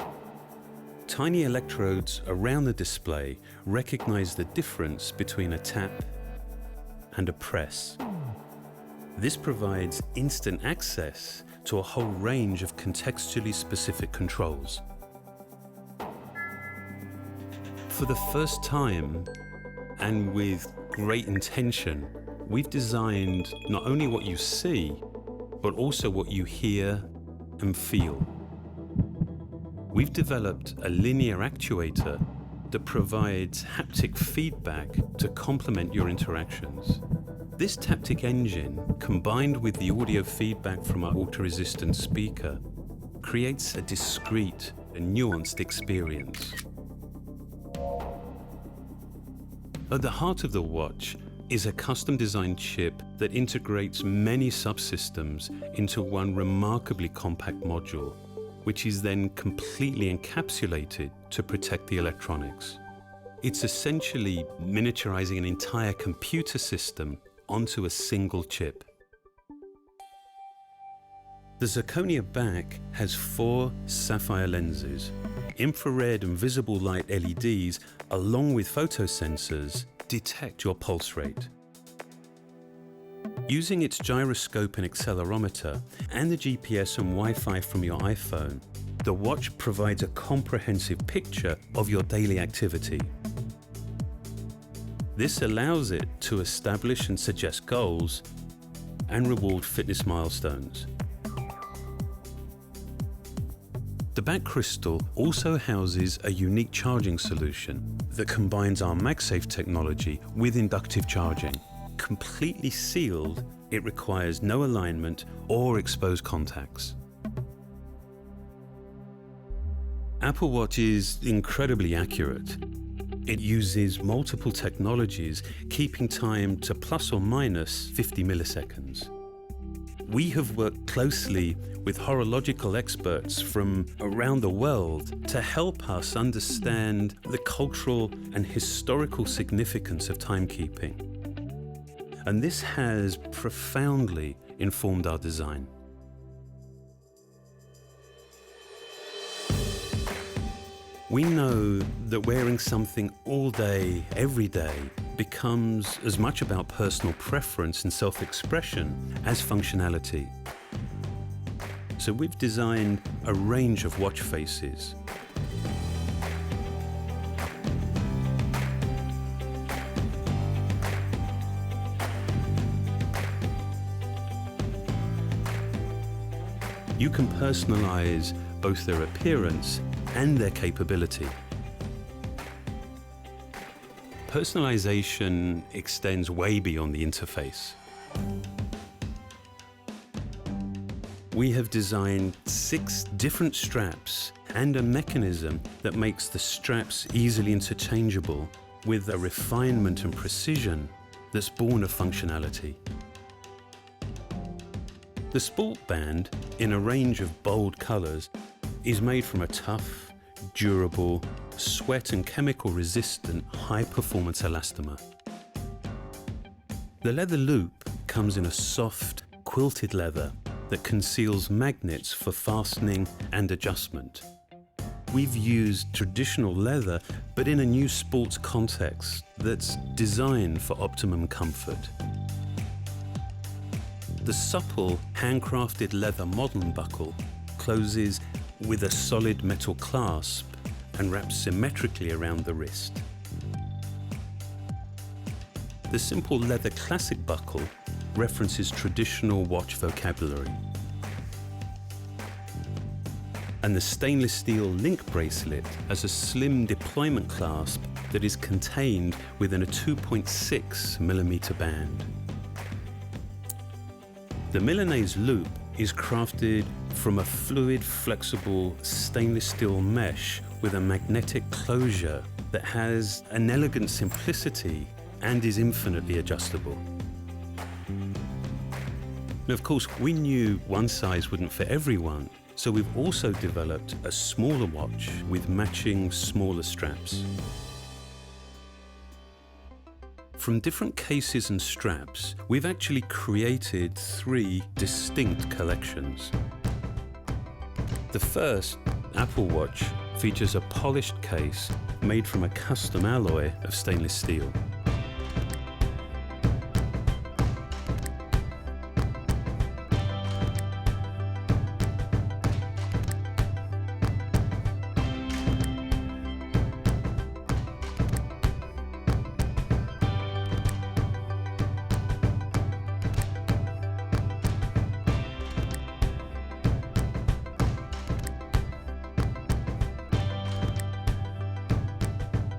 Tiny electrodes around the display recognize the difference between a tap and a press. This provides instant access to a whole range of contextually specific controls. For the first time, and with great intention, we've designed not only what you see, but also what you hear and feel. We've developed a linear actuator that provides haptic feedback to complement your interactions. This Taptic engine, combined with the audio feedback from our water-resistant speaker, creates a discrete and nuanced experience. At the heart of the watch is a custom-designed chip that integrates many subsystems into one remarkably compact module, which is then completely encapsulated to protect the electronics. It's essentially miniaturizing an entire computer system onto a single chip. The zirconia back has 4 sapphire lenses. Infrared and visible light LEDs, along with photosensors, detect your pulse rate. Using its gyroscope and accelerometer and the GPS and Wi-Fi from your iPhone, the watch provides a comprehensive picture of your daily activity. This allows it to establish and suggest goals and reward fitness milestones. The back crystal also houses a unique charging solution that combines our MagSafe technology with inductive charging. Completely sealed, it requires no alignment or exposed contacts. Apple Watch is incredibly accurate. It uses multiple technologies, keeping time to plus or minus 50 milliseconds. We have worked closely with horological experts from around the world to help us understand the cultural and historical significance of timekeeping. And this has profoundly informed our design. We know that wearing something all day, every day, becomes as much about personal preference and self-expression as functionality. So we've designed a range of watch faces. You can personalize both their appearance and their capability. Personalization extends way beyond the interface. We have designed 6 different straps and a mechanism that makes the straps easily interchangeable with a refinement and precision that's born of functionality. The Sport Band, in a range of bold colors, is made from a tough, durable, sweat and chemical resistant high-performance elastomer. The leather loop comes in a soft, quilted leather that conceals magnets for fastening and adjustment. We've used traditional leather, but in a new sports context that's designed for optimum comfort. The supple, handcrafted leather modern buckle closes with a solid metal clasp and wraps symmetrically around the wrist. The simple leather classic buckle references traditional watch vocabulary. And the stainless steel link bracelet has a slim deployment clasp that is contained within a 2.6mm band. The Milanese loop is crafted from a fluid, flexible stainless steel mesh with a magnetic closure that has an elegant simplicity and is infinitely adjustable. And of course, we knew one size wouldn't fit everyone, so we've also developed a smaller watch with matching smaller straps. From different cases and straps, we've actually created 3 distinct collections. The first, Apple Watch, features a polished case made from a custom alloy of stainless steel.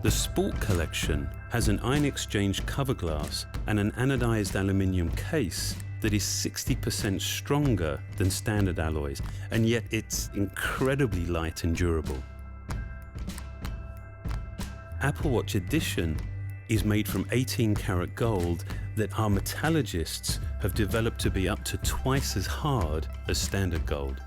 The Sport Collection has an ion exchange cover glass and an anodized aluminium case that is 60% stronger than standard alloys, and yet it's incredibly light and durable. Apple Watch Edition is made from 18-karat gold that our metallurgists have developed to be up to twice as hard as standard gold.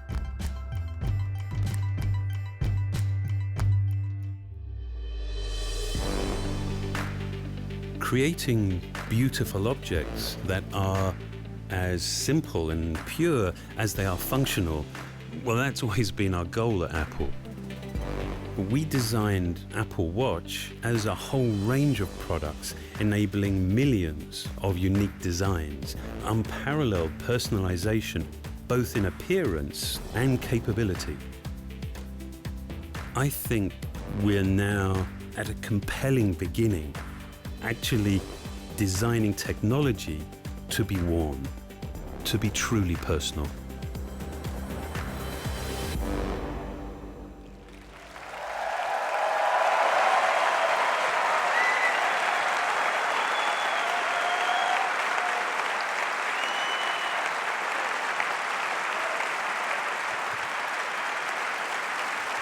Creating beautiful objects that are as simple and pure as they are functional, well, that's always been our goal at Apple. We designed Apple Watch as a whole range of products, enabling millions of unique designs, unparalleled personalization, both in appearance and capability. I think we're now at a compelling beginning, actually designing technology to be worn, to be truly personal.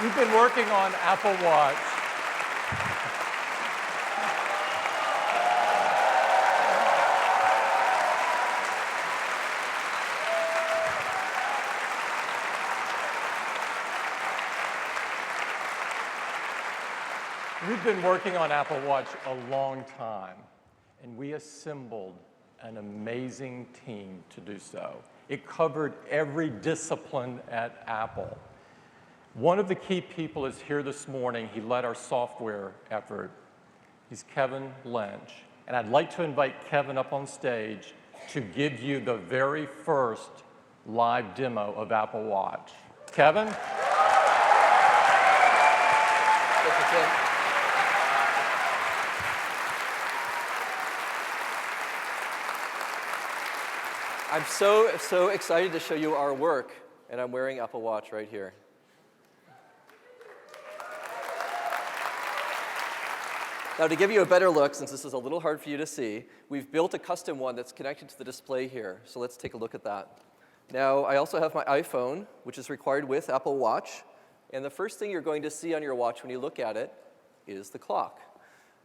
We've been working on Apple Watch. We've been working on Apple Watch a long time, and we assembled an amazing team to do so. It covered every discipline at Apple. One of the key people is here this morning. He led our software effort. He's Kevin Lynch. And I'd like to invite Kevin up on stage to give you the very first live demo of Apple Watch. Kevin? Thank you, Tim. I'm so excited to show you our work, and I'm wearing Apple Watch right here. Now, to give you a better look, since this is a little hard for you to see, we've built a custom one that's connected to the display here. So let's take a look at that. Now, I also have my iPhone, which is required with Apple Watch. And the first thing you're going to see on your watch when you look at it is the clock.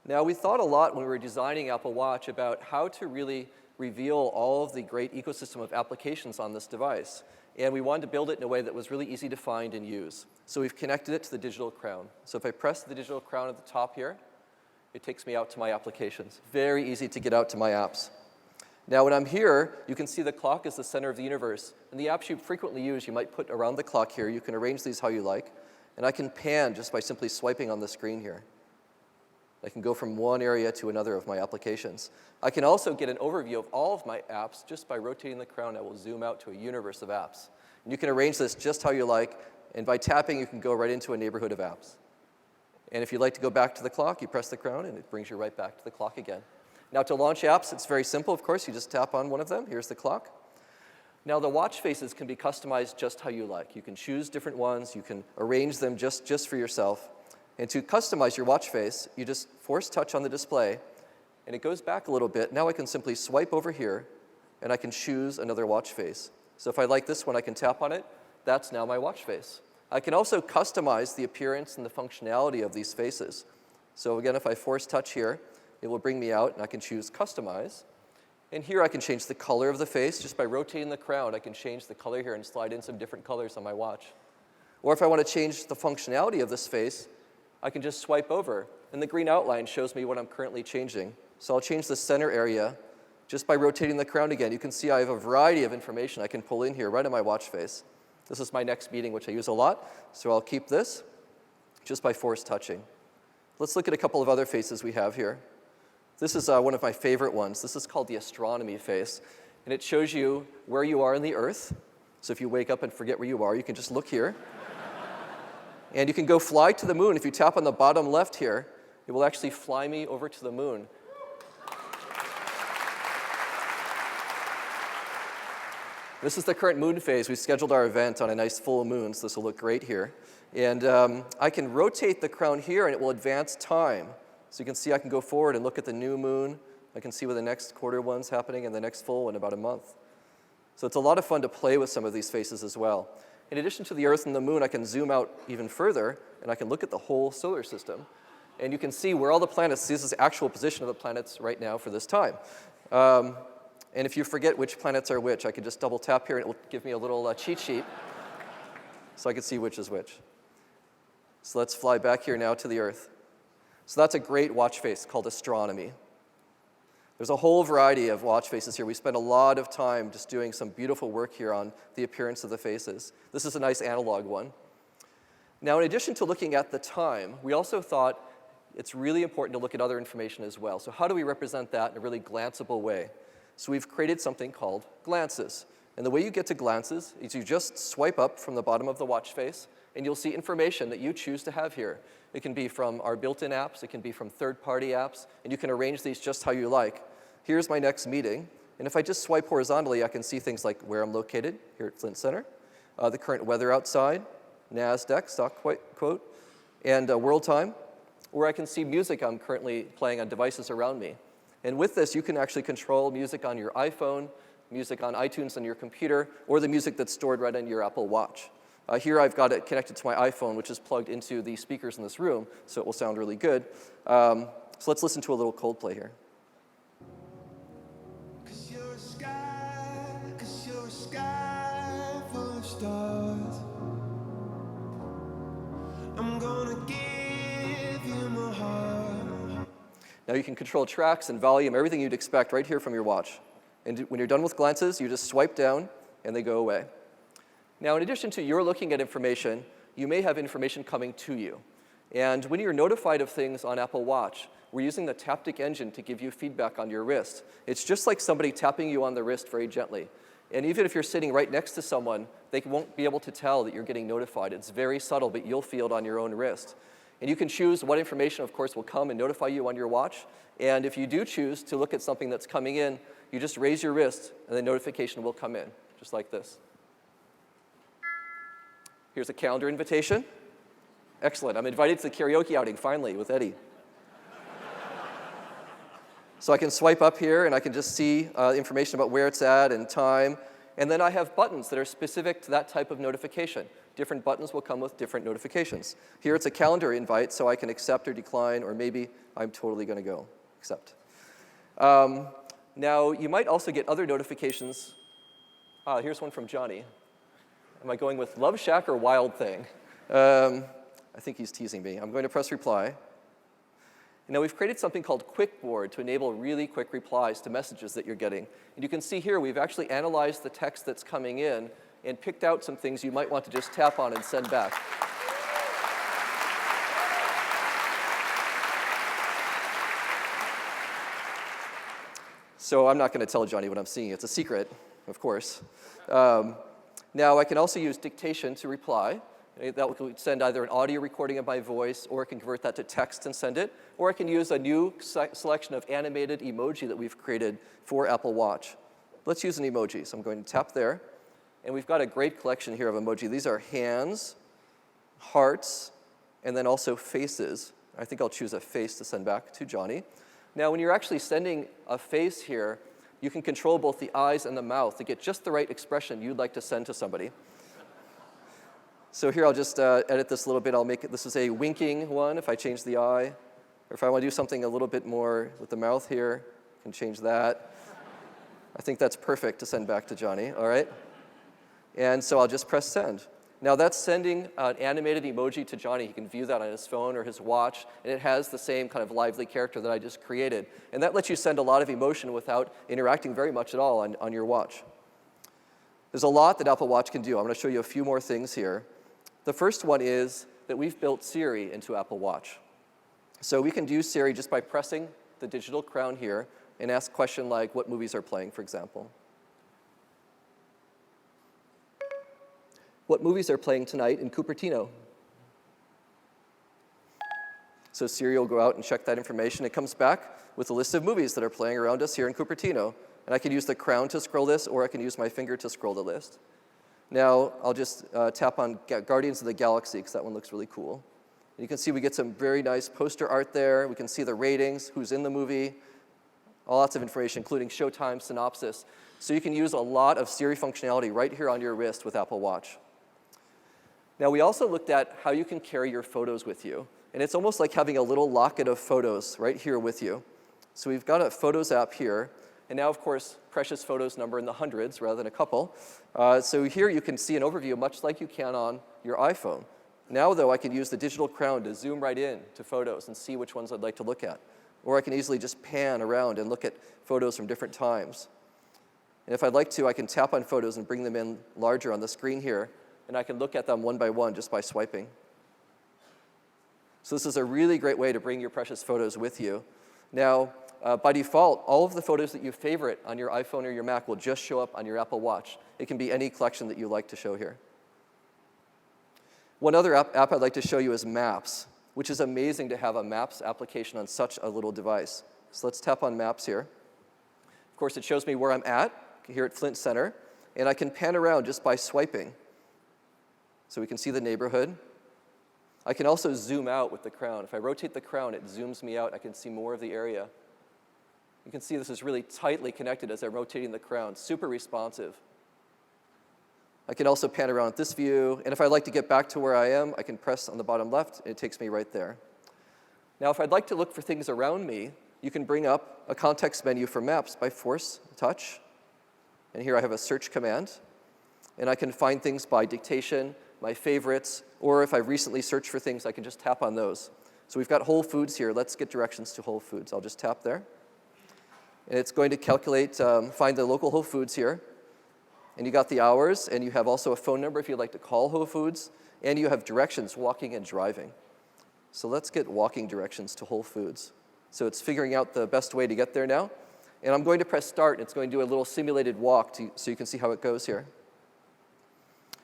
Now, we thought a lot when we were designing Apple Watch about how to really reveal all of the great ecosystem of applications on this device. And we wanted to build it in a way that was really easy to find and use. So we've connected it to the digital crown. So if I press the digital crown at the top here, it takes me out to my applications. Very easy to get out to my apps. Now, when I'm here, you can see the clock is the center of the universe. And the apps you frequently use, you might put around the clock here. You can arrange these how you like. And I can pan just by simply swiping on the screen here. I can go from one area to another of my applications. I can also get an overview of all of my apps just by rotating the crown. I will zoom out to a universe of apps. And you can arrange this just how you like. And by tapping, you can go right into a neighborhood of apps. And if you'd like to go back to the clock, you press the crown, and it brings you right back to the clock again. Now, to launch apps, it's very simple, of course. You just tap on one of them. Here's the clock. Now, the watch faces can be customized just how you like. You can choose different ones. You can arrange them just for yourself. And to customize your watch face, you just force touch on the display, and it goes back a little bit. Now I can simply swipe over here, and I can choose another watch face. So if I like this one, I can tap on it. That's now my watch face. I can also customize the appearance and the functionality of these faces. So again, if I force touch here, it will bring me out, and I can choose Customize. And here I can change the color of the face. Just by rotating the crown, I can change the color here and slide in some different colors on my watch. Or if I want to change the functionality of this face, I can just swipe over, and the green outline shows me what I'm currently changing. So I'll change the center area just by rotating the crown again. You can see I have a variety of information I can pull in here right on my watch face. This is my next meeting, which I use a lot, so I'll keep this just by force touching. Let's look at a couple of other faces we have here. This is one of my favorite ones. This is called the astronomy face, and it shows you where you are in the Earth. So if you wake up and forget where you are, you can just look here. And you can go fly to the moon. If you tap on the bottom left here, it will actually fly me over to the moon. This is the current moon phase. We scheduled our event on a nice full moon, so this will look great here. And I can rotate the crown here, and it will advance time. So you can see I can go forward and look at the new moon. I can see where the next quarter one's happening and the next full in about a month. So it's a lot of fun to play with some of these faces as well. In addition to the Earth and the moon, I can zoom out even further, and I can look at the whole solar system. And you can see where all the planets, this is the actual position of the planets right now for this time. And if you forget which planets are which, I can just double tap here, and it will give me a little cheat sheet so I can see which is which. So let's fly back here now to the Earth. So that's a great watch face called astronomy. There's a whole variety of watch faces here. We spent a lot of time just doing some beautiful work here on the appearance of the faces. This is a nice analog one. Now, in addition to looking at the time, we also thought it's really important to look at other information as well. So how do we represent that in a really glanceable way? So we've created something called glances. And the way you get to glances is you just swipe up from the bottom of the watch face, and you'll see information that you choose to have here. It can be from our built-in apps, it can be from third-party apps, and you can arrange these just how you like. Here's my next meeting, and if I just swipe horizontally, I can see things like where I'm located, here at Flint Center, the current weather outside, NASDAQ, stock quote, and world time, or I can see music I'm currently playing on devices around me. And with this, you can actually control music on your iPhone, music on iTunes on your computer, or the music that's stored right on your Apple Watch. Here I've got it connected to my iPhone, which is plugged into the speakers in this room, so it will sound really good. So let's listen to a little Coldplay here. 'Cause you're a sky full of stars. I'm gonna give you my heart. Now you can control tracks and volume, everything you'd expect right here from your watch. And when you're done with glances, you just swipe down and they go away. Now, in addition to your looking at information, you may have information coming to you. And when you're notified of things on Apple Watch, we're using the Taptic engine to give you feedback on your wrist. It's just like somebody tapping you on the wrist very gently. And even if you're sitting right next to someone, they won't be able to tell that you're getting notified. It's very subtle, but you'll feel it on your own wrist. And you can choose what information, of course, will come and notify you on your watch. And if you do choose to look at something that's coming in, you just raise your wrist, and the notification will come in, just like this. Here's a calendar invitation. Excellent. I'm invited to the karaoke outing, finally, with Eddie. So I can swipe up here, and I can just see information about where it's at and time. And then I have buttons that are specific to that type of notification. Different buttons will come with different notifications. Here it's a calendar invite, so I can accept or decline, or maybe I'm totally going to go accept. Now, you might also get other notifications. Here's one from Johnny. Am I going with Love Shack or Wild Thing? I think he's teasing me. I'm going to press reply. Now, we've created something called QuickBoard to enable really quick replies to messages that you're getting. And you can see here, we've actually analyzed the text that's coming in and picked out some things you might want to just tap on and send back. So I'm not going to tell Johnny what I'm seeing. It's a secret, of course. Now, I can also use dictation to reply. That will send either an audio recording of my voice, or I can convert that to text and send it, or I can use a new selection of animated emoji that we've created for Apple Watch. Let's use an emoji. So I'm going to tap there, and we've got a great collection here of emoji. These are hands, hearts, and then also faces. I think I'll choose a face to send back to Johnny. Now, when you're actually sending a face here, you can control both the eyes and the mouth to get just the right expression you'd like to send to somebody. So here I'll just edit this a little bit. I'll make it, this is a winking one if I change the eye. Or if I want to do something a little bit more with the mouth here, I can change that. I think that's perfect to send back to Johnny, all right? And so I'll just press send. Now that's sending an animated emoji to Johnny. He can view that on his phone or his watch, and it has the same kind of lively character that I just created. And that lets you send a lot of emotion without interacting very much at all on your watch. There's a lot that Apple Watch can do. I'm going to show you a few more things here. The first one is that we've built Siri into Apple Watch. So we can do Siri just by pressing the digital crown here and ask a question like, what movies are playing, for example. What movies are playing tonight in Cupertino? So Siri will go out and check that information. It comes back with a list of movies that are playing around us here in Cupertino. And I can use the crown to scroll this, or I can use my finger to scroll the list. Now, I'll just tap on Guardians of the Galaxy, because that one looks really cool. And you can see we get some very nice poster art there. We can see the ratings, who's in the movie, lots of information, including showtime, synopsis. So you can use a lot of Siri functionality right here on your wrist with Apple Watch. Now, we also looked at how you can carry your photos with you. And it's almost like having a little locket of photos right here with you. So we've got a Photos app here. And now, of course, precious photos number in the hundreds rather than a couple. So here you can see an overview much like you can on your iPhone. Now, though, I can use the digital crown to zoom right in to photos and see which ones I'd like to look at. Or I can easily just pan around and look at photos from different times. And if I'd like to, I can tap on photos and bring them in larger on the screen here. And I can look at them one by one just by swiping. So this is a really great way to bring your precious photos with you. Now, by default, all of the photos that you favorite on your iPhone or your Mac will just show up on your Apple Watch. It can be any collection that you like to show here. One other app I'd like to show you is Maps, which is amazing to have a Maps application on such a little device. So let's tap on Maps here. Of course, it shows me where I'm at here at Flint Center, and I can pan around just by swiping. So we can see the neighborhood. I can also zoom out with the crown. If I rotate the crown, it zooms me out. I can see more of the area. You can see this is really tightly connected as I'm rotating the crown, super responsive. I can also pan around at this view, and if I'd like to get back to where I am, I can press on the bottom left, and it takes me right there. Now, if I'd like to look for things around me, you can bring up a context menu for Maps by force touch. And here I have a search command, and I can find things by dictation, my favorites, or if I've recently searched for things, I can just tap on those. So we've got Whole Foods here. Let's get directions to Whole Foods. I'll just tap there. And it's going to calculate, find the local Whole Foods here. And you got the hours, and you have also a phone number if you'd like to call Whole Foods, and you have directions, walking and driving. So let's get walking directions to Whole Foods. So it's figuring out the best way to get there now. And I'm going to press start, and it's going to do a little simulated walk so you can see how it goes here.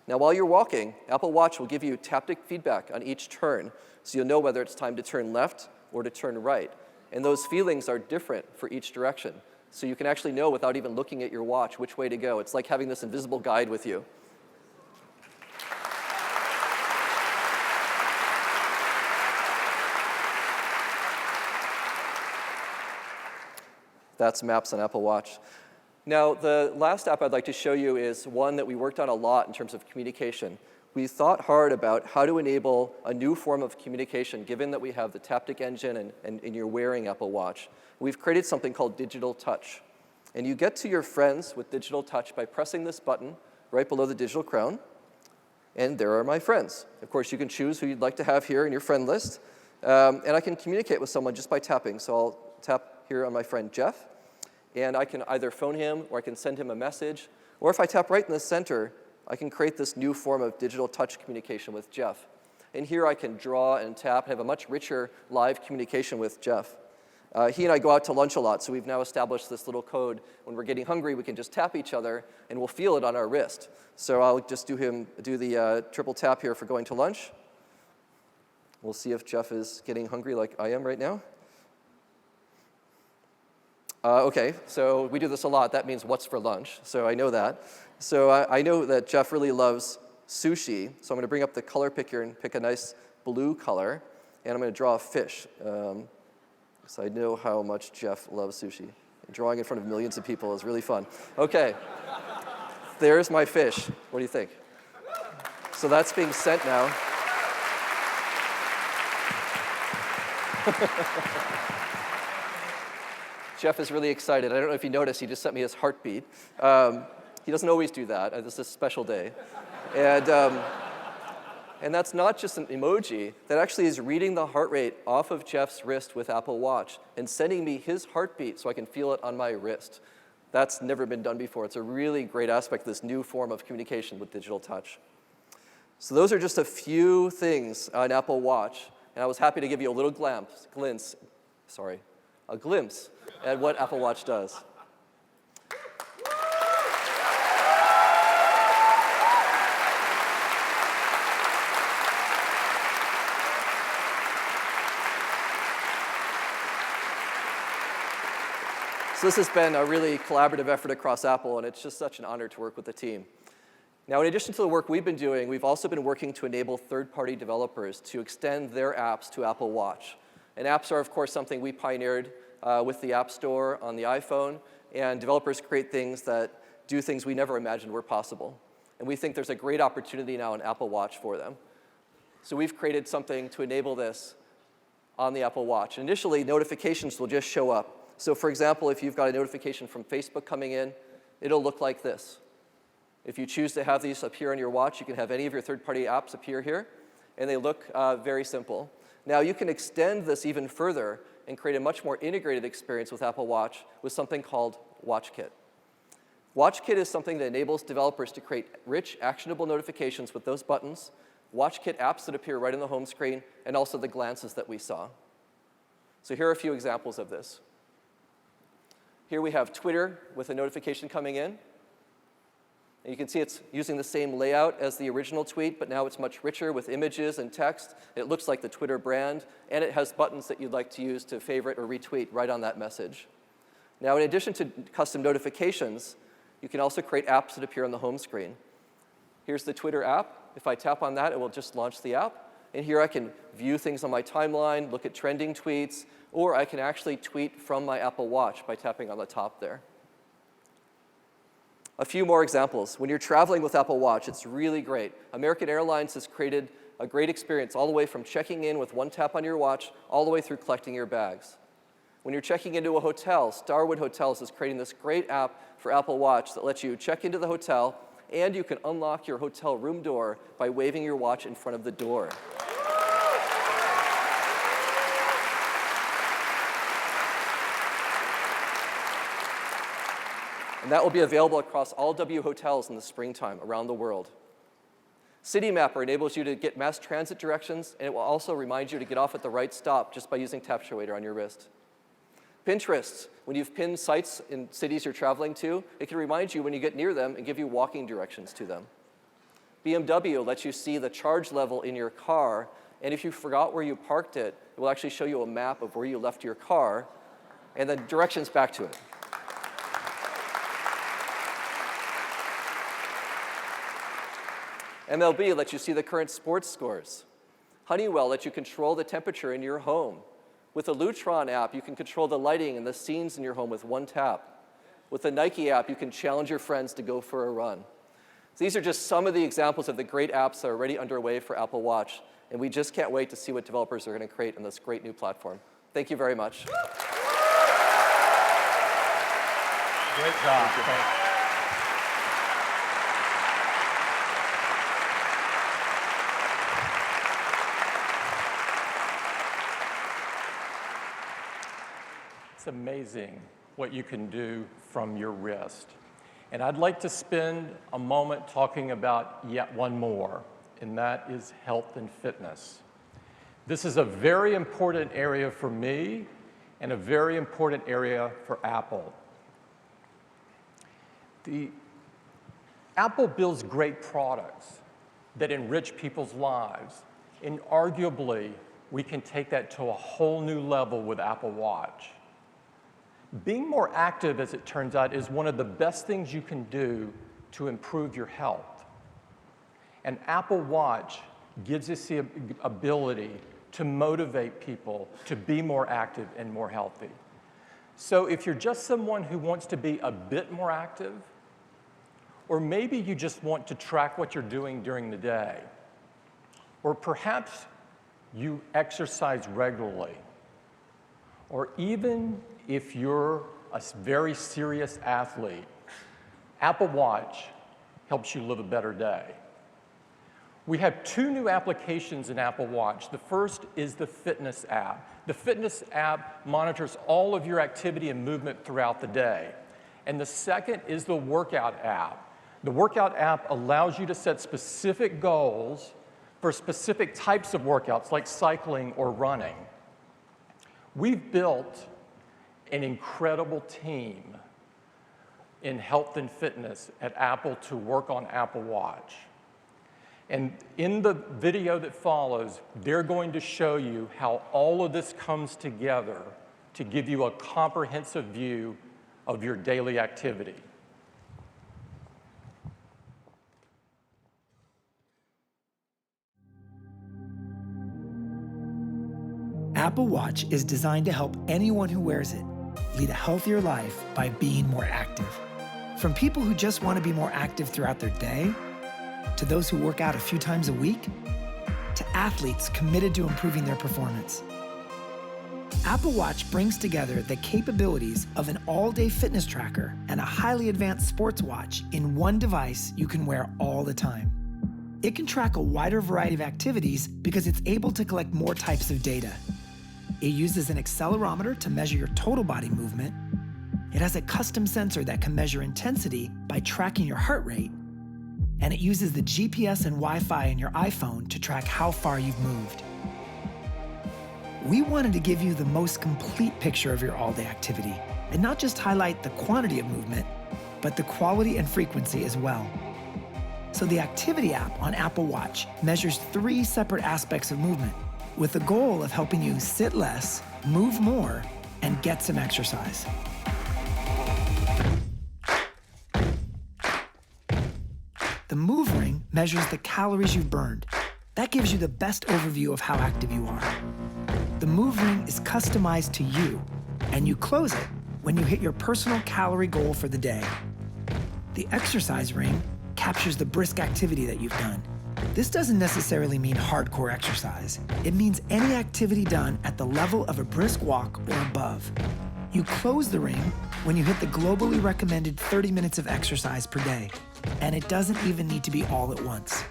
Now, while you're walking, Apple Watch will give you taptic feedback on each turn, so you'll know whether it's time to turn left or to turn right. And those feelings are different for each direction. So you can actually know without even looking at your watch which way to go. It's like having this invisible guide with you. That's Maps on Apple Watch. Now, the last app I'd like to show you is one that we worked on a lot in terms of communication. We thought hard about how to enable a new form of communication, given that we have the Taptic engine and you're wearing Apple Watch. We've created something called Digital Touch. And you get to your friends with Digital Touch by pressing this button right below the digital crown. And there are my friends. Of course, you can choose who you'd like to have here in your friend list. And I can communicate with someone just by tapping. So I'll tap here on my friend Jeff. And I can either phone him, or I can send him a message. Or if I tap right in the center, I can create this new form of digital touch communication with Jeff. And here I can draw and tap and have a much richer live communication with Jeff. He and I go out to lunch a lot, so we've now established this little code. When we're getting hungry, we can just tap each other, and we'll feel it on our wrist. So I'll just do the triple tap here for going to lunch. We'll see if Jeff is getting hungry like I am right now. Okay, so we do this a lot. That means what's for lunch, so I know that. So I know that Jeff really loves sushi, so I'm going to bring up the color picker and pick a nice blue color, and I'm going to draw a fish. So I know how much Jeff loves sushi. Drawing in front of millions of people is really fun. Okay, there's my fish. What do you think? So that's being sent now. Jeff is really excited. I don't know if you noticed, he just sent me his heartbeat. He doesn't always do that. This is a special day. And that's not just an emoji. That actually is reading the heart rate off of Jeff's wrist with Apple Watch and sending me his heartbeat so I can feel it on my wrist. That's never been done before. It's a really great aspect of this new form of communication with digital touch. So those are just a few things on Apple Watch. And I was happy to give you a little glimpse at what Apple Watch does. So this has been a really collaborative effort across Apple, and it's just such an honor to work with the team. Now, in addition to the work we've been doing, we've also been working to enable third-party developers to extend their apps to Apple Watch. And apps are, of course, something we pioneered with the App Store on the iPhone, and developers create things that do things we never imagined were possible. And we think there's a great opportunity now in Apple Watch for them. So we've created something to enable this on the Apple Watch. Initially, notifications will just show up. So for example, if you've got a notification from Facebook coming in, it'll look like this. If you choose to have these appear on your watch, you can have any of your third-party apps appear here, and they look very simple. Now, you can extend this even further and create a much more integrated experience with Apple Watch with something called WatchKit. WatchKit is something that enables developers to create rich, actionable notifications with those buttons WatchKit apps that appear right on the home screen, and also the glances that we saw. So here are a few examples of this. Here we have Twitter with a notification coming in. And you can see it's using the same layout as the original tweet, but now it's much richer with images and text. It looks like the Twitter brand, and it has buttons that you'd like to use to favorite or retweet right on that message. Now, in addition to custom notifications, you can also create apps that appear on the home screen. Here's the Twitter app. If I tap on that, it will just launch the app. And here I can view things on my timeline, look at trending tweets, or I can actually tweet from my Apple Watch by tapping on the top there. A few more examples. When you're traveling with Apple Watch, it's really great. American Airlines has created a great experience all the way from checking in with one tap on your watch all the way through collecting your bags. When you're checking into a hotel, Starwood Hotels is creating this great app for Apple Watch that lets you check into the hotel, and you can unlock your hotel room door by waving your watch in front of the door. And that will be available across all W hotels in the springtime around the world. City Mapper enables you to get mass transit directions, and it will also remind you to get off at the right stop just by using Tap Showator on your wrist. Pinterest, when you've pinned sites in cities you're traveling to, it can remind you when you get near them and give you walking directions to them. BMW lets you see the charge level in your car, and if you forgot where you parked it, it will actually show you a map of where you left your car, and then directions back to it. MLB lets you see the current sports scores. Honeywell lets you control the temperature in your home. With the Lutron app, you can control the lighting and the scenes in your home with one tap. With the Nike app, you can challenge your friends to go for a run. So these are just some of the examples of the great apps that are already underway for Apple Watch, and we just can't wait to see what developers are going to create in this great new platform. Thank you very much. Great job. Thanks. It's amazing what you can do from your wrist. And I'd like to spend a moment talking about yet one more, and that is health and fitness. This is a very important area for me and a very important area for Apple. Apple builds great products that enrich people's lives, and arguably, we can take that to a whole new level with Apple Watch. Being more active, as it turns out, is one of the best things you can do to improve your health. And Apple Watch gives us the ability to motivate people to be more active and more healthy. So if you're just someone who wants to be a bit more active, or maybe you just want to track what you're doing during the day, or perhaps you exercise regularly, or even if you're a very serious athlete, Apple Watch helps you live a better day. We have two new applications in Apple Watch. The first is the Fitness app. The Fitness app monitors all of your activity and movement throughout the day. And the second is the Workout app. The Workout app allows you to set specific goals for specific types of workouts, like cycling or running. We've built an incredible team in health and fitness at Apple to work on Apple Watch. And in the video that follows, they're going to show you how all of this comes together to give you a comprehensive view of your daily activity. Apple Watch is designed to help anyone who wears it lead a healthier life by being more active. From people who just want to be more active throughout their day, to those who work out a few times a week, to athletes committed to improving their performance. Apple Watch brings together the capabilities of an all-day fitness tracker and a highly advanced sports watch in one device you can wear all the time. It can track a wider variety of activities because it's able to collect more types of data. It uses an accelerometer to measure your total body movement. It has a custom sensor that can measure intensity by tracking your heart rate. and it uses the GPS and Wi-Fi in your iPhone to track how far you've moved. We wanted to give you the most complete picture of your all-day activity, and not just highlight the quantity of movement, but the quality and frequency as well. So the Activity app on Apple Watch measures 3 separate aspects of movement, with the goal of helping you sit less, move more, and get some exercise. The Move Ring measures the calories you've burned. That gives you the best overview of how active you are. The Move Ring is customized to you, and you close it when you hit your personal calorie goal for the day. The Exercise Ring captures the brisk activity that you've done. This doesn't necessarily mean hardcore exercise. It means any activity done at the level of a brisk walk or above. You close the ring when you hit the globally recommended 30 minutes of exercise per day, and it doesn't even need to be all at once.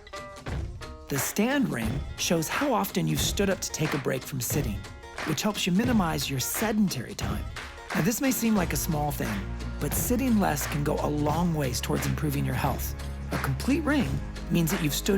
The Stand Ring shows how often you've stood up to take a break from sitting, which helps you minimize your sedentary time. Now, this may seem like a small thing, but sitting less can go a long ways towards improving your health. A complete ring means that you've stood